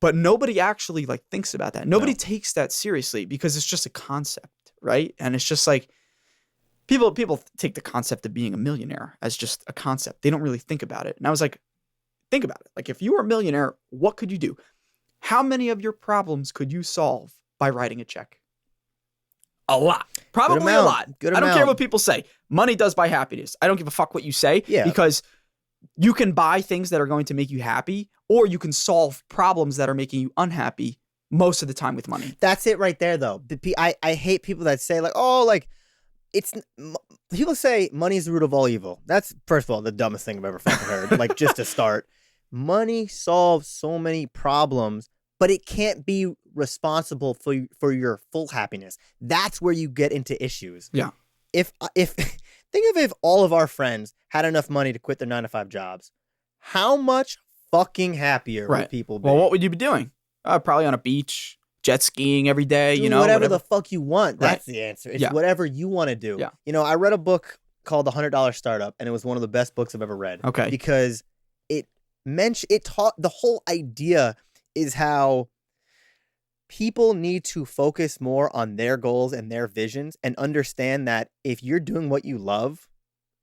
But nobody actually like thinks about that. Nobody takes that seriously, because it's just a concept, right? And it's just like, people take the concept of being a millionaire as just a concept. They don't really think about it. And I was like, think about it. Like, if you were a millionaire, what could you do? How many of your problems could you solve by writing a check? A lot. Probably a lot. Good I don't amount. care what people say. Money does buy happiness. I don't give a fuck what you say. Yeah. Because you can buy things that are going to make you happy, or you can solve problems that are making you unhappy most of the time with money. That's it right there, though. I hate people that say, like, oh, like, people say money is the root of all evil. That's, first of all, the dumbest thing I've ever fucking heard. Like, just to start. Money solves so many problems, but it can't be responsible for your full happiness. That's where you get into issues. Yeah. If think of if all of our friends had enough money to quit their 9-to-5 jobs, how much fucking happier would people be? Well, what would you be doing? Probably on a beach, jet skiing every day. Do whatever the fuck you want. That's the answer. It's whatever you want to do. Yeah. I read a book called The $100 Startup, and it was one of the best books I've ever read. Okay. Because it taught, the whole idea is how, people need to focus more on their goals and their visions and understand that if you're doing what you love,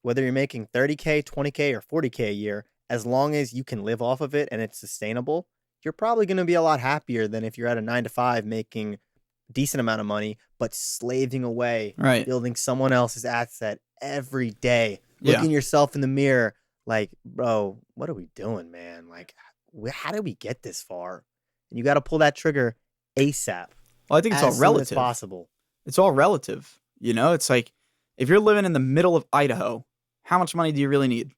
whether you're making 30K, 20K, or 40K a year, as long as you can live off of it and it's sustainable, you're probably going to be a lot happier than if you're at a 9 to 5 making a decent amount of money, but slaving away, Right. building someone else's asset every day, looking yourself in the mirror like, bro, what are we doing, man? Like, how did we get this far? And you got to pull that trigger ASAP. Well, I think it's all as relative. soon as possible. It's all relative. You know, it's like if you're living in the middle of Idaho, how much money do you really need?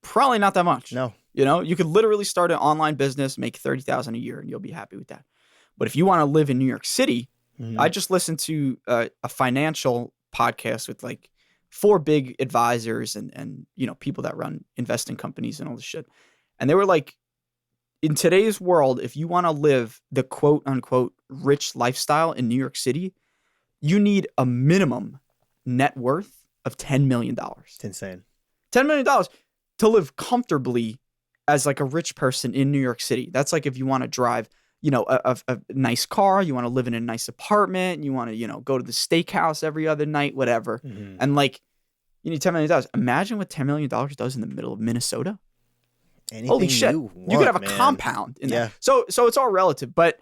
Probably not that much. No. You know, you could literally start an online business, make $30,000 a year, and you'll be happy with that. But if you want to live in New York City, I just listened to a financial podcast with like 4 big advisors and you know, people that run investing companies and all this shit. And they were like, in today's world, if you want to live the quote unquote rich lifestyle in New York City, you need a minimum net worth of $10 million. It's insane. $10 million to live comfortably as like a rich person in New York City. That's like if you want to drive, you know, a nice car, you want to live in a nice apartment, you want to, you know, go to the steakhouse every other night, whatever. And like, you need $10 million. Imagine what $10 million does in the middle of Minnesota. Anything Holy shit. you could have a man. compound in there. So it's all relative, but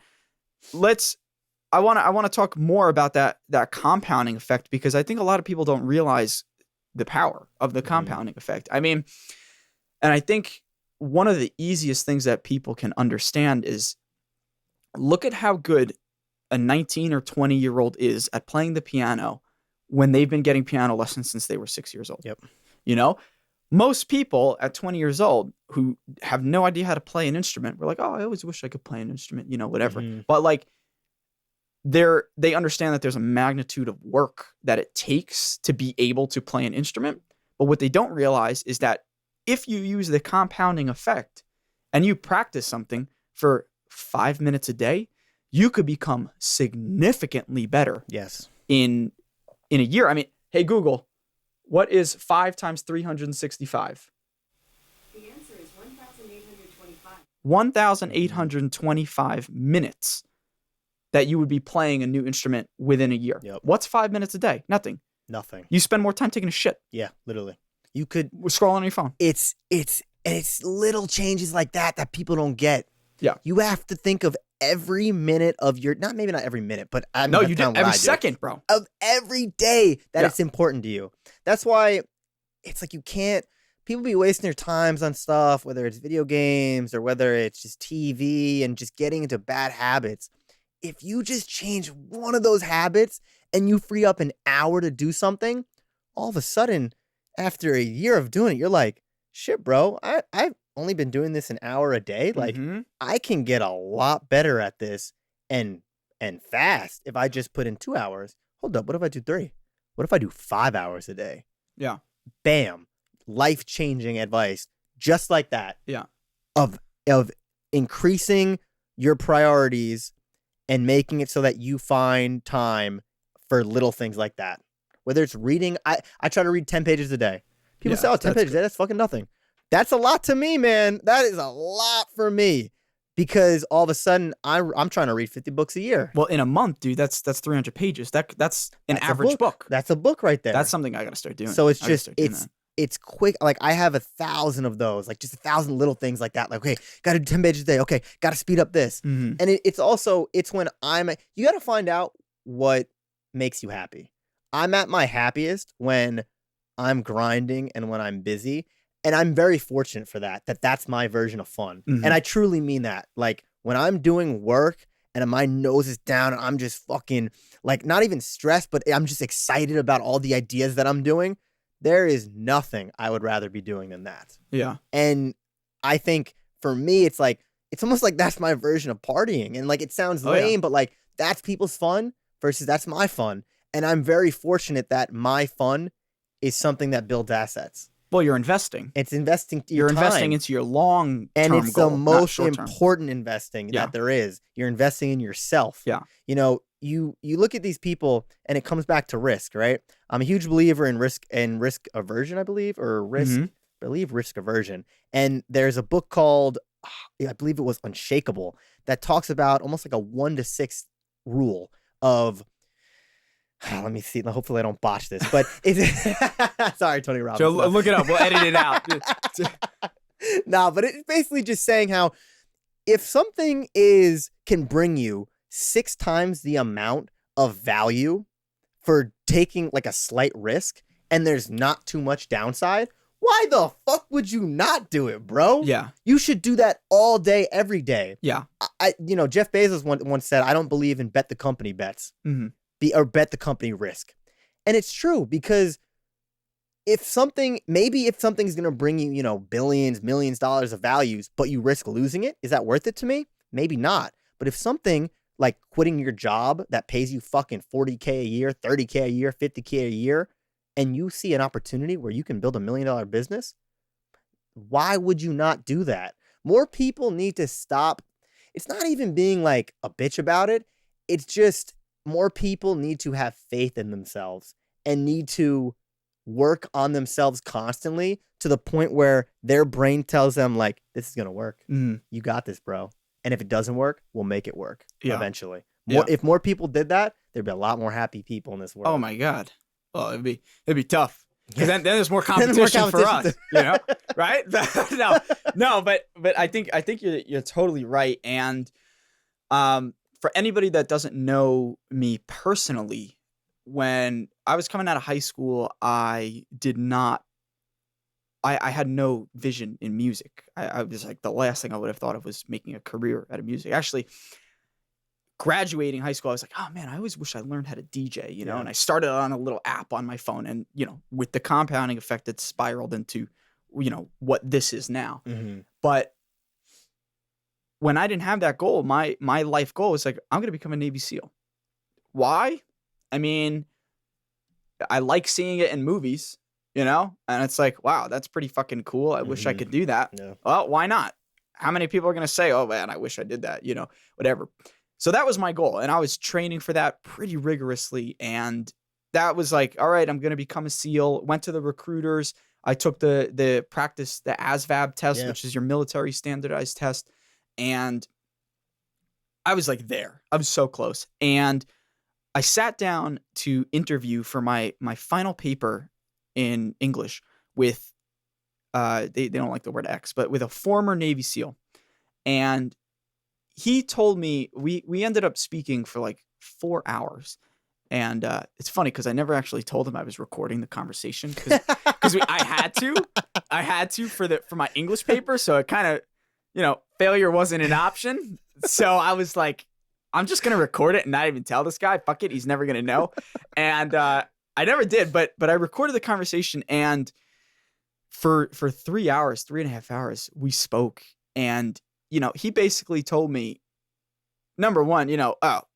I want to talk more about that compounding effect, because I think a lot of people don't realize the power of the compounding effect. I mean, and I think one of the easiest things that people can understand is look at how good a 19 or 20-year-old is at playing the piano when they've been getting piano lessons since they were 6 years old. Yep. You know, most people at 20 years old who have no idea how to play an instrument, we're like, oh, I always wish I could play an instrument, you know, whatever. But like, they understand that there's a magnitude of work that it takes to be able to play an instrument. But what they don't realize is that if you use the compounding effect and you practice something for 5 minutes a day, you could become significantly better. Yes. In a year. I mean, hey, Google, what is 5 times 365? The answer is 1,825. 1,825 minutes that you would be playing a new instrument within a year. Yep. What's 5 minutes a day? Nothing. You spend more time taking a shit. Yeah, literally. You could scroll on your phone. It's little changes like that people don't get. Yeah. You have to think of every minute of your, maybe not every minute, but I mean, no, you do every second, bro. Of every day that it's important to you. That's why it's like people be wasting their times on stuff, whether it's video games or whether it's just TV and just getting into bad habits. If you just change one of those habits and you free up an hour to do something, all of a sudden, after a year of doing it, you're like, shit, bro, I've only been doing this an hour a day. Like, I can get a lot better at this and fast if I just put in 2 hours. Hold up, what if I do 3? What if I do 5 hours a day? Yeah. Bam. Life-changing advice. Just like that. Yeah. Of increasing your priorities and making it so that you find time for little things like that. Whether it's reading, I try to read 10 pages a day. People say, 10 pages a day, that's fucking nothing. That's a lot to me, man. That is a lot for me. Because all of a sudden, I'm trying to read 50 books a year. Well, in a month, dude, that's 300 pages. That's an average book. That's a book right there. That's something I got to start doing. So it's quick. Like, I have 1,000 of those, like just 1,000 little things like that. Like, okay, got to do 10 pages a day. Okay, got to speed up this. And it's when you got to find out what makes you happy. I'm at my happiest when I'm grinding and when I'm busy. And I'm very fortunate for that's my version of fun. And I truly mean that. Like, when I'm doing work and my nose is down and I'm just fucking, like, not even stressed, but I'm just excited about all the ideas that I'm doing, there is nothing I would rather be doing than that. Yeah. And I think for me, it's almost like that's my version of partying. And like, it sounds lame, but like, that's people's fun versus that's my fun. And I'm very fortunate that my fun is something that builds assets. Well, you're investing. It's investing You're investing into your long-term and it's goal, the most important investing that there is. You're investing in yourself. Yeah. You know, you look at these people and it comes back to risk, right? I'm a huge believer in risk aversion, I believe, or risk aversion. And there's a book called, I believe it was Unshakable, that talks about almost like a 1 to 6 rule of, let me see. Hopefully I don't botch this, but sorry, Tony Robbins. So look it up. We'll edit it out. No, but it's basically just saying how if something can bring you 6 times the amount of value for taking like a slight risk and there's not too much downside, why the fuck would you not do it, bro? Yeah. You should do that all day, every day. Yeah. Jeff Bezos once said, I don't believe in bet the company bets or bet the company risk. And it's true, because if something's going to bring you, billions, millions of dollars of values, but you risk losing it, is that worth it to me? Maybe not. But if something like quitting your job that pays you fucking $40K a year, $30K a year, $50K a year, and you see an opportunity where you can build $1 million business, why would you not do that? More people need to stop. It's not even being like a bitch about it. It's just more people need to have faith in themselves and need to work on themselves constantly to the point where their brain tells them like, this is going to work. You got this, bro. And if it doesn't work, we'll make it work eventually. If more people did that, there'd be a lot more happy people in this world. Oh my God. Well, it'd be tough, because then there's more competition for us, right? no, but I think you're totally right. And for anybody that doesn't know me personally, when I was coming out of high school, I had no vision in music. I was like, the last thing I would have thought of was making a career out of music. Actually, graduating high school, I was like, oh man, I always wish I learned how to DJ, and I started on a little app on my phone, and, with the compounding effect, it spiraled into, what this is now. But when I didn't have that goal, my life goal was like, I'm going to become a Navy SEAL. Why? I mean, I like seeing it in movies, and it's like, wow, that's pretty fucking cool. I wish I could do that. Yeah. Well, why not? How many people are going to say, oh man, I wish I did that, whatever. So that was my goal. And I was training for that pretty rigorously. And that was like, all right, I'm going to become a SEAL. Went to the recruiters. I took the ASVAB test, which is your military standardized test. And I was like there. I was so close. And I sat down to interview for my final paper in English with, they don't like the word X, but with a former Navy SEAL. And he told me, we ended up speaking for like 4 hours. And it's funny because I never actually told him I was recording the conversation, because I had to for my English paper. So it kind of, failure wasn't an option. So I was like, I'm just going to record it and not even tell this guy. Fuck it. He's never going to know. And I never did, but I recorded the conversation, and for 3 hours, 3.5 hours, we spoke. And he basically told me, number one,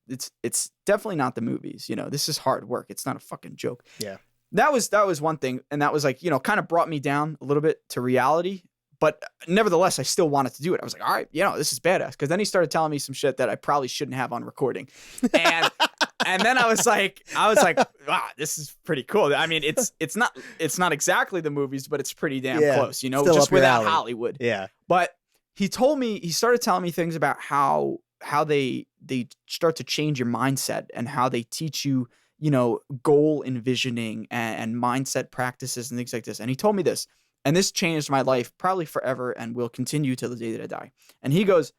it's definitely not the movies. This is hard work. It's not a fucking joke. Yeah. That was one thing. And that was like, kind of brought me down a little bit to reality. But nevertheless, I still wanted to do it. I was like, all right, this is badass. Because then he started telling me some shit that I probably shouldn't have on recording. And and then I was like, wow, this is pretty cool. I mean, it's not exactly the movies, but it's pretty damn close, Still just without alley. Hollywood. Yeah. But he started telling me things about how they start to change your mindset, and how they teach you, goal envisioning and mindset practices and things like this. And he told me this, and this changed my life probably forever and will continue till the day that I die. And he goes,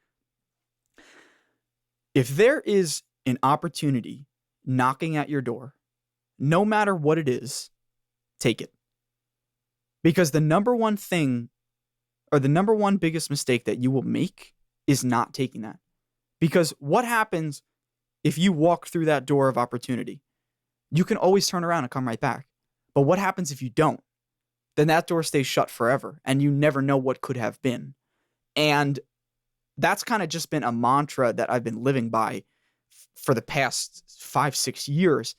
if there is an opportunity knocking at your door, no matter what it is, take it. Because the number one thing, or the number one biggest mistake that you will make, is not taking that. Because what happens if you walk through that door of opportunity? You can always turn around and come right back. But what happens if you don't? Then that door stays shut forever, and you never know what could have been. And that's kind of just been a mantra that I've been living by for the past 5-6 years.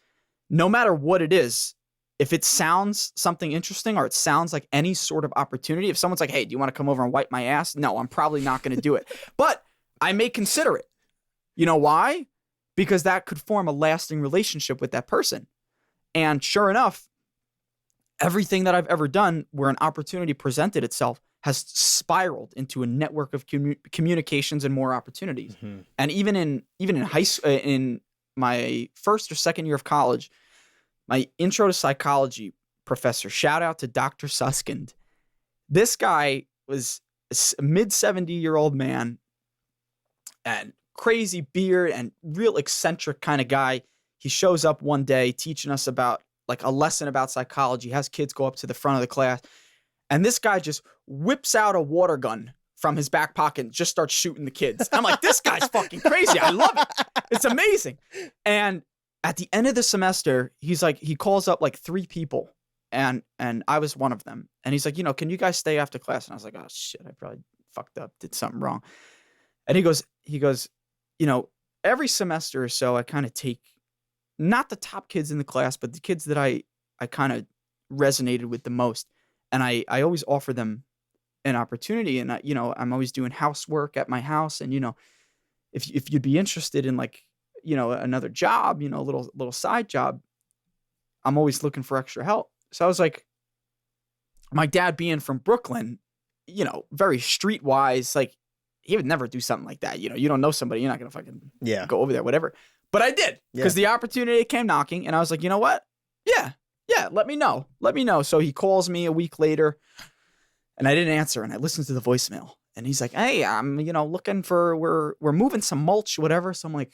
No matter what it is, if it sounds something interesting, or it sounds like any sort of opportunity, if someone's like, hey, do you want to come over and wipe my ass? No, I'm probably not going to do it. But I may consider it. You know why? Because that could form a lasting relationship with that person. And sure enough, everything that I've ever done where an opportunity presented itself has spiraled into a network of communications and more opportunities. And even in high school, in my first or second year of college, my intro to psychology professor, shout out to Dr. Suskind. This guy was a mid 70-year-old man and crazy beard and real eccentric kind of guy. He shows up one day teaching us about like a lesson about psychology, has kids go up to the front of the class. And this guy just whips out a water gun from his back pocket and just starts shooting the kids. I'm like, this guy's fucking crazy. I love it. It's amazing. And at the end of the semester, he's like, he calls up like 3 people. And I was one of them. And he's like, you know, can you guys stay after class? And I was like, oh shit, I probably fucked up, did something wrong. And he goes, you know, every semester or so, I kind of take not the top kids in the class, but the kids that I kind of resonated with the most. And I always offer them an opportunity. And you know, I'm always doing housework at my house. And, you know, if you'd be interested in like, you know, another job, you know, a little side job, I'm always looking for extra help. So I was like, my dad being from Brooklyn, you know, very streetwise, like he would never do something like that. You know, you don't know somebody, you're not going to fucking go over there, whatever. But I did because the opportunity came knocking and I was like, you know what? Yeah, let me know. So he calls me a week later and I didn't answer and I listened to the voicemail and he's like, hey, I'm, you know, looking for, we're moving some mulch, whatever. So I'm like,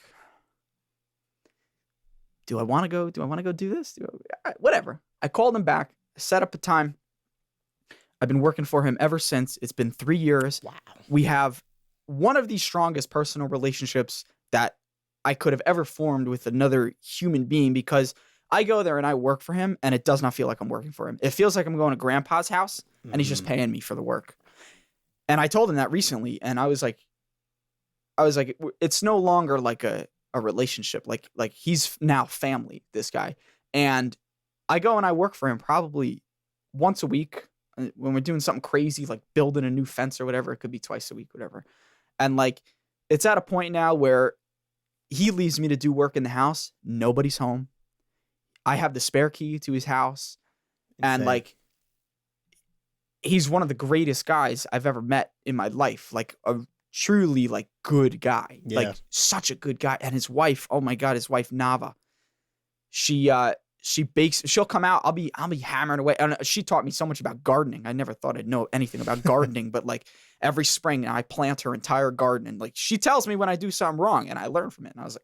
do I want to go do this? Whatever. I called him back, set up a time. I've been working for him ever since. It's been 3 years. Wow. We have one of the strongest personal relationships that I could have ever formed with another human being because I go there and I work for him and it does not feel like I'm working for him. It feels like I'm going to grandpa's house and he's just paying me for the work. And I told him that recently and I was like, it's no longer like a relationship. Like he's now family, this guy. And I go and I work for him probably once a week when we're doing something crazy, like building a new fence or whatever. It could be twice a week, whatever. And like, it's at a point now where he leaves me to do work in the house. Nobody's home. I have the spare key to his house. Insane. And like, he's one of the greatest guys I've ever met in my life. Like a truly like good guy, like such a good guy. And his wife, oh my God, his wife Nava, she bakes, she'll come out. I'll be hammering away. And she taught me so much about gardening. I never thought I'd know anything about gardening, but like every spring I plant her entire garden and like she tells me when I do something wrong and I learn from it. And I was like,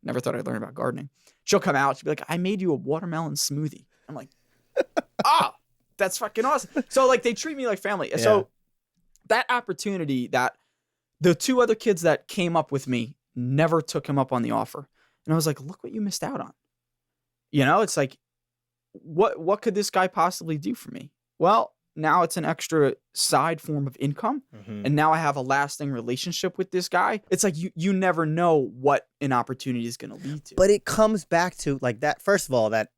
never thought I'd learn about gardening. She'll come out. She'll be like, I made you a watermelon smoothie. I'm like, that's fucking awesome. So like they treat me like family. Yeah. So that opportunity that the 2 other kids that came up with me never took him up on the offer. And I was like, look what you missed out on. You know, it's like, what could this guy possibly do for me? Well, now it's an extra side form of income. Mm-hmm. And now I have a lasting relationship with this guy. It's like, you never know what an opportunity is going to lead to. But it comes back to like that. First of all, that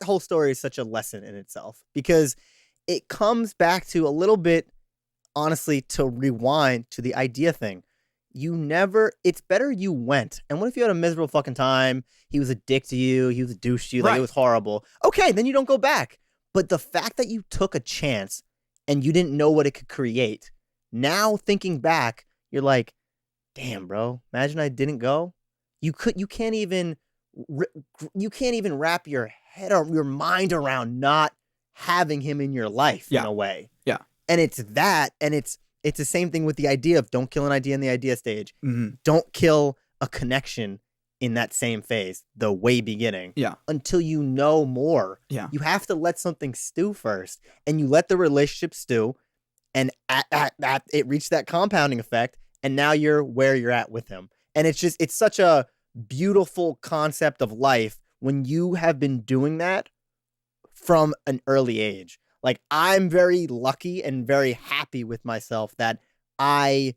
whole story is such a lesson in itself because it comes back to a little bit, honestly, to rewind to the idea thing. It's better you went. And what if you had a miserable fucking time? He was a dick to you. He was a douche to you. Like it was horrible. Okay, then you don't go back. But the fact that you took a chance and you didn't know what it could create, now thinking back, you're like, damn, bro, imagine I didn't go. You can't even wrap your head or your mind around not having him in your life in a way. Yeah. And it's that, and it's the same thing with the idea of don't kill an idea in the idea stage. Mm-hmm. Don't kill a connection in that same phase, the way beginning. Yeah. Until you know more. Yeah. You have to let something stew first. And you let the relationship stew. And at it reached that compounding effect. And now you're where you're at with him. And it's such a beautiful concept of life when you have been doing that from an early age. Like, I'm very lucky and very happy with myself that I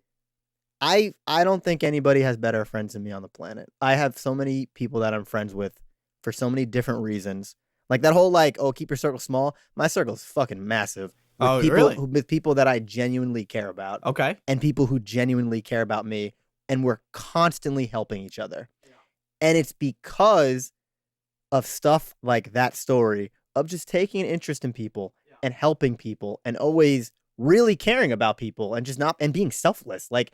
don't think anybody has better friends than me on the planet. I have so many people that I'm friends with for so many different reasons. Like that whole keep your circle small. My circle is fucking massive. With people that I genuinely care about. Okay. And people who genuinely care about me, and we're constantly helping each other. Yeah. And it's because of stuff like that story of just taking an interest in people and helping people and always really caring about people and just not and being selfless. Like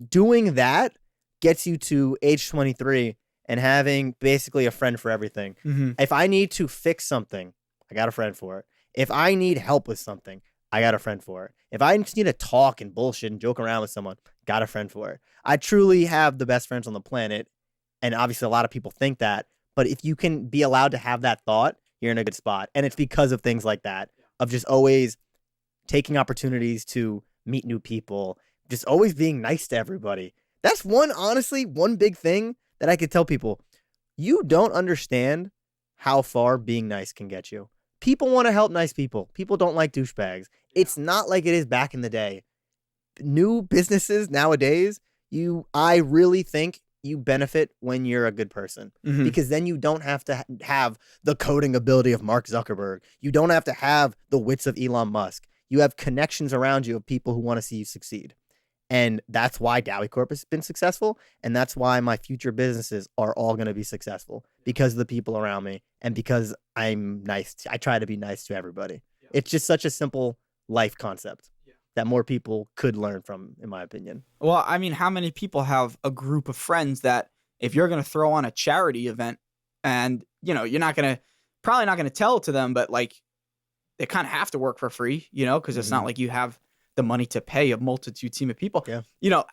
doing that gets you to age 23 and having basically a friend for everything. Mm-hmm. If I need to fix something, I got a friend for it. If I need help with something, I got a friend for it. If I just need to talk and bullshit and joke around with someone, got a friend for it. I truly have the best friends on the planet. And obviously a lot of people think that. But if you can be allowed to have that thought, you're in a good spot. And it's because of things like that, of just always taking opportunities to meet new people, just always being nice to everybody. That's honestly, one big thing that I could tell people. You don't understand how far being nice can get you. People want to help nice people. People don't like douchebags. It's not like it is back in the day. New businesses nowadays, I really think you benefit when you're a good person, Mm-hmm. because then you don't have to have the coding ability of Mark Zuckerberg. You don't have to have the wits of Elon Musk. You have connections around you of people who want to see you succeed. And that's why Dowie Corp has been successful. And that's why my future businesses are all going to be successful, because of the people around me and because I'm nice. I try to be nice to everybody. It's just such a simple life concept that more people could learn from, in my opinion. Well, I mean, how many people have a group of friends that if you're going to throw on a charity event and, you're probably not going to tell it to them, but like they kind of have to work for free, because it's not like you have the money to pay a multitude team of people. Yeah.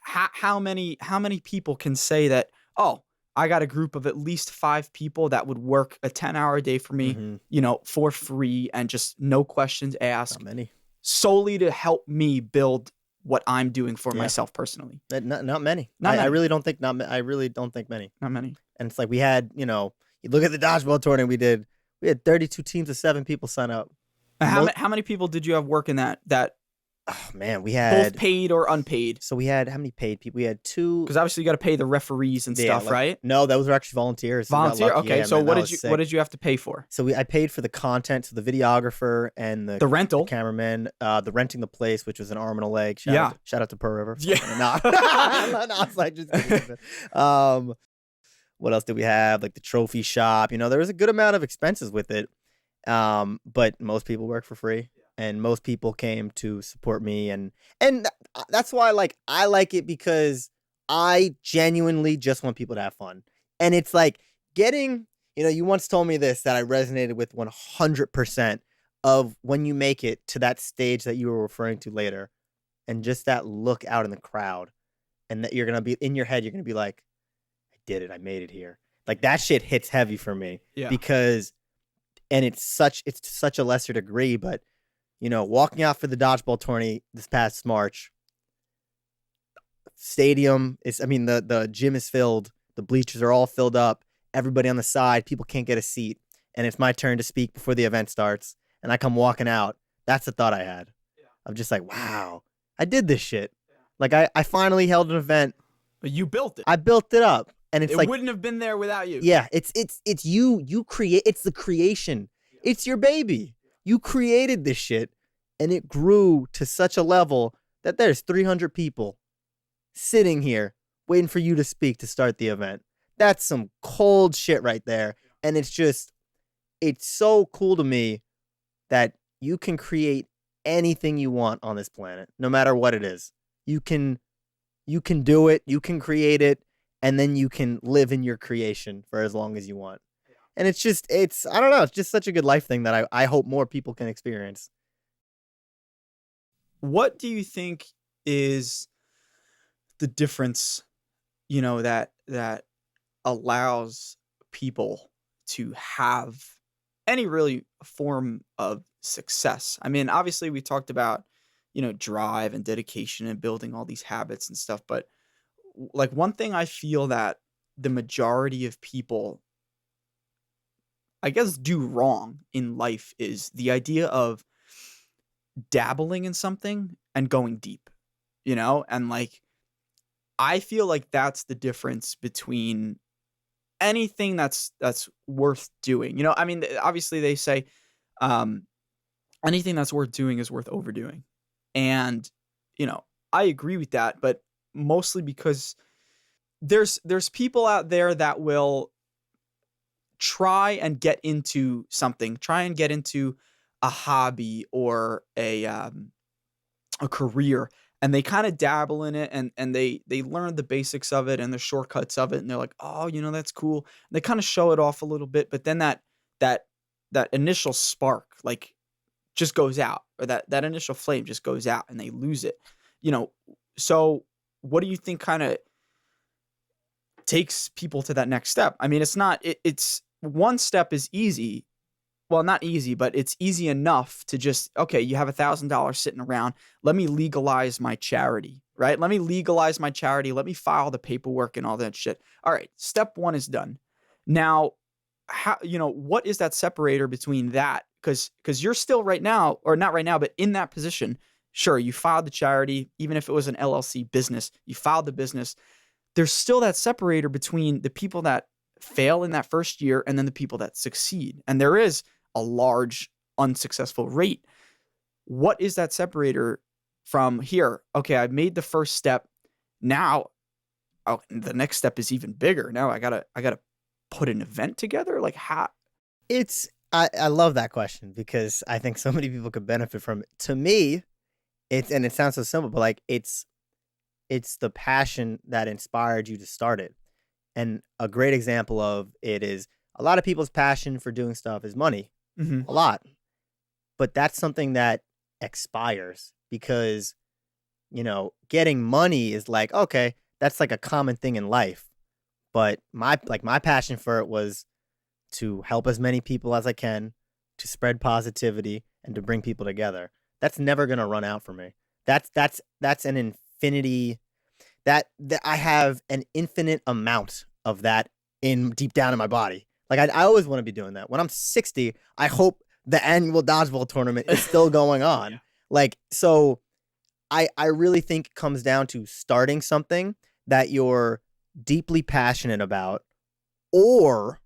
How many people can say that, oh, I got a group of at least 5 people that would work a 10-hour day for me, for free and just no questions asked. Not many. Solely to help me build what I'm doing for myself personally. Not many. Not many. I really don't think I really don't think many. Not many. And it's like we had, you look at the dodgeball tournament we had 32 teams of 7 people sign up. How many people did you have working that Oh man, we had both paid or unpaid? So we had how many paid people? We had 2. Because obviously you got to pay the referees and stuff, right? No, those were actually volunteers. We got Volunteer. lucky. Okay, Yeah, so man, what did you have to pay for? So I paid for the content, so the videographer and the rental, the cameraman, the renting the place, which was an arm and a leg. Shout out to Pearl River. Yeah. No, I was like, just kidding. What else did we have? Like the trophy shop. There was a good amount of expenses with it. But most people work for free. And most people came to support me, and that's why I like it, because I genuinely just want people to have fun. And it's like getting, you once told me this that I resonated with 100% of when you make it to that stage that you were referring to later, and just that look out in the crowd, and that you're going to be in your head, you're going to be like, I did it. I made it here. Like that shit hits heavy for me because, and it's such a lesser degree, but walking out for the dodgeball tourney this past March, the gym is filled. The bleachers are all filled up. Everybody on the side, people can't get a seat. And it's my turn to speak before the event starts. And I come walking out. That's the thought I had. I'm just like, wow, I did this shit. Like I finally held an event. But you built it. I built it up. And it wouldn't have been there without you. Yeah, it's you create. It's the creation. It's your baby. You created this shit, and it grew to such a level that there's 300 people sitting here waiting for you to speak to start the event. That's some cold shit right there. And it's so cool to me that you can create anything you want on this planet, no matter what it is. You can do it, you can create it, and then you can live in your creation for as long as you want. And it's I don't know, it's just such a good life thing that I hope more people can experience. What do you think is the difference, that allows people to have any really form of success? I mean, obviously we talked about, drive and dedication and building all these habits and stuff, but like one thing I feel that the majority of people, I guess, do wrong in life is the idea of dabbling in something and going deep, and like, I feel like that's the difference between anything that's worth doing. I mean, obviously they say, anything that's worth doing is worth overdoing. And, I agree with that, but mostly because there's people out there that will try and get into something, try and get into a hobby or a career, and they kind of dabble in it, and they learn the basics of it and the shortcuts of it, and they're like, oh, that's cool. And they kind of show it off a little bit, but then that initial spark like just goes out, or that initial flame just goes out, and they lose it. So what do you think kind of takes people to that next step? I mean, it's one step is easy. Well, not easy, but it's easy enough to just, okay, you have $1,000 sitting around. Let me legalize my charity, right? Let me legalize my charity. Let me file the paperwork and all that shit. All right, step one is done. Now, how, what is that separator between that? Because you're still right now, or not right now, but in that position. Sure, you filed the charity, even if it was an LLC business, you filed the business. There's still that separator between the people that fail in that first year and then the people that succeed. And there is a large unsuccessful rate. What is that separator from here? Okay, I've made the first step. Now, the next step is even bigger. Now I gotta put an event together. Like how? I love that question because I think so many people could benefit from it. To me, and it sounds so simple, but like it's the passion that inspired you to start it. And a great example of it is a lot of people's passion for doing stuff is money. Mm-hmm. A lot. But that's something that expires because, getting money is like, okay, that's like a common thing in life. But my passion for it was to help as many people as I can, to spread positivity, and to bring people together. That's never going to run out for me. That's an infinity. That I have an infinite amount of that in deep down in my body. Like I always want to be doing that. When I'm 60, I hope the annual dodgeball tournament is still going on. Yeah. Like, so I really think it comes down to starting something that you're deeply passionate about, or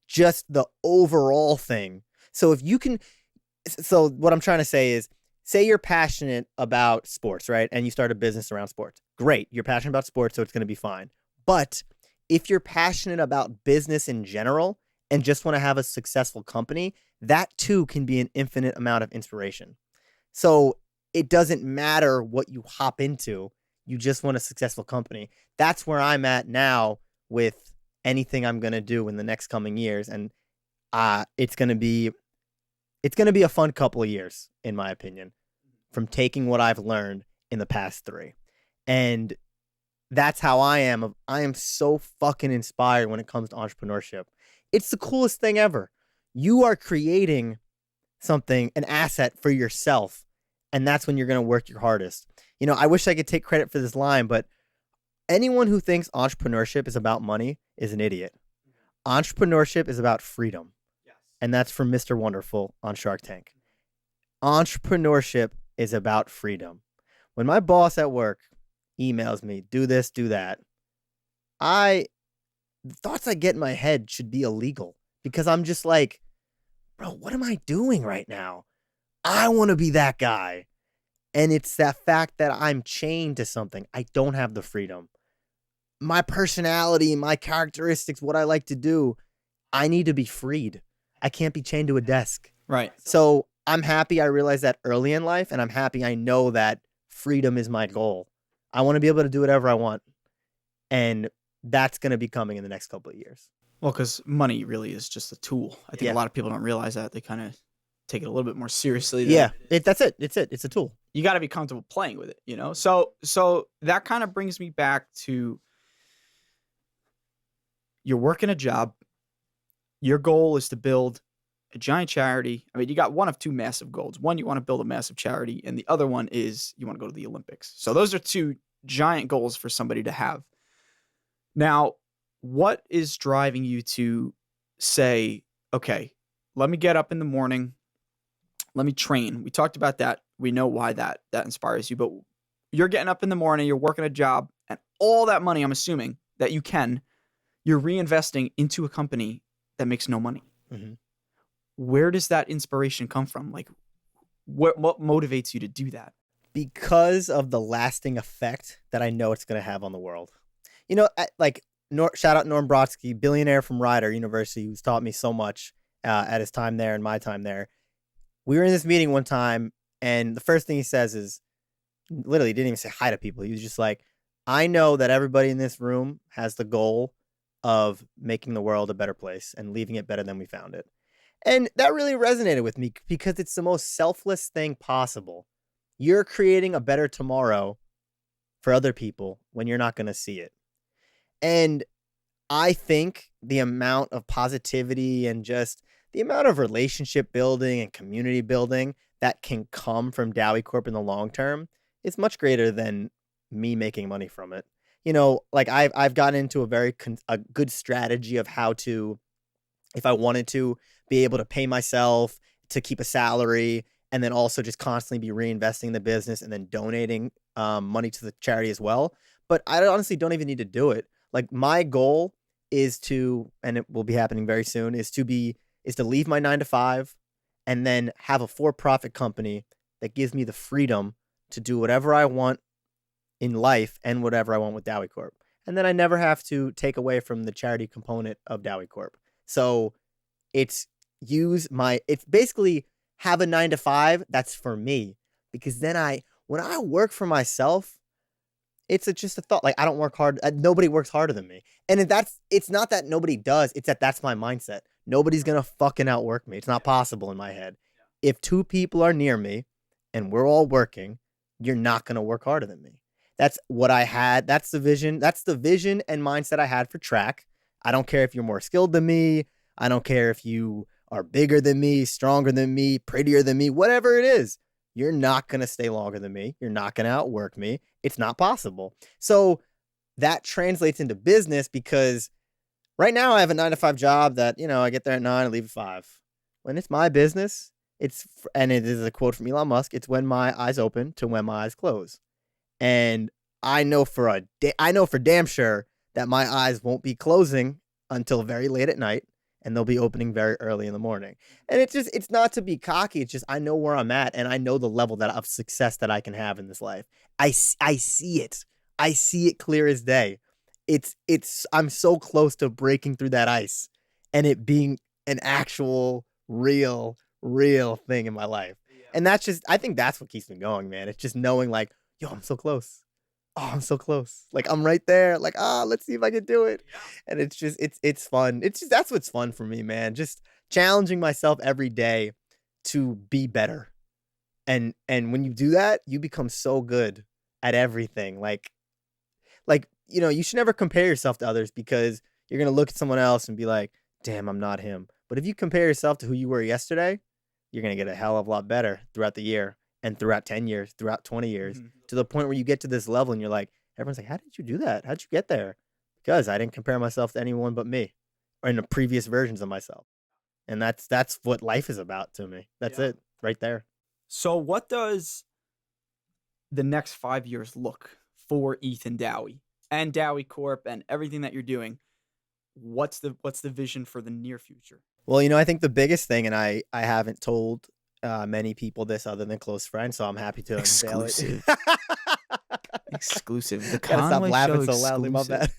just the overall thing. So what I'm trying to say is, say you're passionate about sports, right? And you start a business around sports. Great. You're passionate about sports, so it's going to be fine. But if you're passionate about business in general and just want to have a successful company, that too can be an infinite amount of inspiration. So it doesn't matter what you hop into. You just want a successful company. That's where I'm at now with anything I'm going to do in the next coming years. And it's going to be a fun couple of years, in my opinion, from taking what I've learned in the past 3. And that's how I am. I am so fucking inspired when it comes to entrepreneurship. It's the coolest thing ever. You are creating something, an asset for yourself. And that's when you're going to work your hardest. I wish I could take credit for this line, but anyone who thinks entrepreneurship is about money is an idiot. Entrepreneurship is about freedom. And that's from Mr. Wonderful on Shark Tank. Entrepreneurship is about freedom. When my boss at work emails me, do this, do that, the thoughts I get in my head should be illegal because I'm just like, bro, what am I doing right now? I want to be that guy. And it's that fact that I'm chained to something. I don't have the freedom. My personality, my characteristics, what I like to do, I need to be freed. I can't be chained to a desk. Right. So I'm happy I realized that early in life, and I'm happy I know that freedom is my goal. I want to be able to do whatever I want. And that's going to be coming in the next couple of years. Well, because money really is just a tool. I think a lot of people don't realize that. They kind of take it a little bit more seriously. That's it. It's a tool. You got to be comfortable playing with it, So that kind of brings me back to, you're working a job. Your goal is to build a giant charity. I mean, you got one of two massive goals. One, you want to build a massive charity, and the other one is you want to go to the Olympics. So those are two giant goals for somebody to have. Now, what is driving you to say, okay, let me get up in the morning, let me train. We talked about that. We know why that inspires you, but you're getting up in the morning, you're working a job, and all that money, I'm assuming that you're reinvesting into a company that makes no money. Mm-hmm. Where does that inspiration come from? Like, what motivates you to do that? Because of the lasting effect that I know it's going to have on the world. Shout out Norm Brodsky, billionaire from Rider University, who's taught me so much at his time there and my time there. We were in this meeting one time, And the first thing he says is, literally didn't even say hi to people. He was just like, I know that everybody in this room has the goal of making the world a better place and leaving it better than we found it. And that really resonated with me because it's the most selfless thing possible. You're creating a better tomorrow for other people when you're not going to see it. And I think the amount of positivity and just the amount of relationship building and community building that can come from Dowie Corp in the long term is much greater than me making money from it. You know, like I've gotten into a good strategy of how to, if I wanted to, be able to pay myself to keep a salary and then also just constantly be reinvesting in the business and then donating money to the charity as well. But I honestly don't even need to do it. Like my goal is to, and it will be happening very soon, is to leave my 9 to 5 and then have a for-profit company that gives me the freedom to do whatever I want in life and whatever I want with Dowie Corp. And then I never have to take away from the charity component of Dowie Corp. So it's basically have a 9 to 5 that's for me, because then when I work for myself, it's just a thought. Like I don't work hard. Nobody works harder than me. And it's not that nobody does. It's that's my mindset. Nobody's going to fucking outwork me. It's not possible in my head. If 2 people are near me and we're all working, you're not going to work harder than me. That's what I had. That's the vision. That's the vision and mindset I had for track. I don't care if you're more skilled than me. I don't care if you are bigger than me, stronger than me, prettier than me, whatever it is. You're not going to stay longer than me. You're not going to outwork me. It's not possible. So that translates into business because right now I have a 9 to 5 job that, I get there at 9 and leave at 5. When it's my business, and it is a quote from Elon Musk, it's when my eyes open to when my eyes close. And I know for damn sure that my eyes won't be closing until very late at night, and they'll be opening very early in the morning. And it's not to be cocky. It's just I know where I'm at, and I know the level of success that I can have in this life. I see it. I see it clear as day. I'm so close to breaking through that ice and it being an actual real thing in my life. Yeah. And I think that's what keeps me going, man. It's just knowing like, yo, I'm so close. Oh, I'm so close. Like I'm right there. Like, let's see if I can do it. Yeah. And it's fun. That's what's fun for me, man. Just challenging myself every day to be better. And when you do that, you become so good at everything. Like, you should never compare yourself to others because you're going to look at someone else and be like, damn, I'm not him. But if you compare yourself to who you were yesterday, you're going to get a hell of a lot better throughout the year and throughout 10 years, throughout 20 years, to the point where you get to this level and you're like, everyone's like, how did you do that? How'd you get there? Because I didn't compare myself to anyone but me or in the previous versions of myself. And that's what life is about to me. That's it right there. So what does the next 5 years look for Ethan Dowie and Dowie Corp and everything that you're doing? What's the vision for the near future? Well, I think the biggest thing, and I haven't told many people this other than close friends, so I'm happy to unveil it. Exclusive. The Gotta stop Conwai laughing Show so loudly. My bad.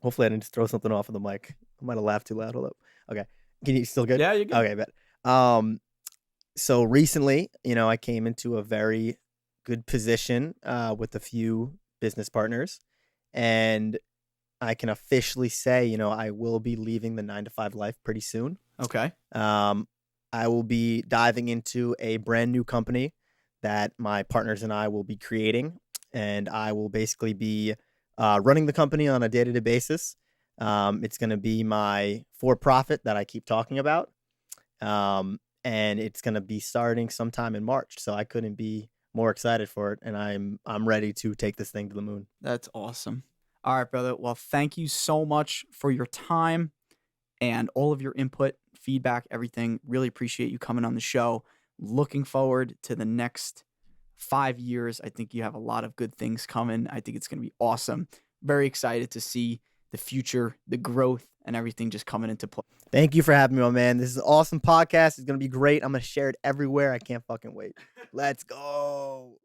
Hopefully I didn't just throw something off of the mic. I might have laughed too loud. Hold up. Okay. Can you still good? Yeah, you're good. Okay, bet. So recently, I came into a very good position with a few business partners, and I can officially say, I will be leaving the 9 to 5 life pretty soon. Okay. I will be diving into a brand new company that my partners and I will be creating, and I will basically be running the company on a day-to-day basis. It's going to be my for-profit that I keep talking about, and it's going to be starting sometime in March. So I couldn't be more excited for it, and I'm ready to take this thing to the moon. That's awesome. All right, brother. Well, thank you so much for your time and all of your input, feedback, everything. Really appreciate you coming on the show. Looking forward to the next 5 years. I think you have a lot of good things coming. I think it's going to be awesome. Very excited to see the future, the growth, and everything just coming into play. Thank you for having me on, man. This is an awesome podcast. It's going to be great. I'm going to share it everywhere. I can't fucking wait. Let's go.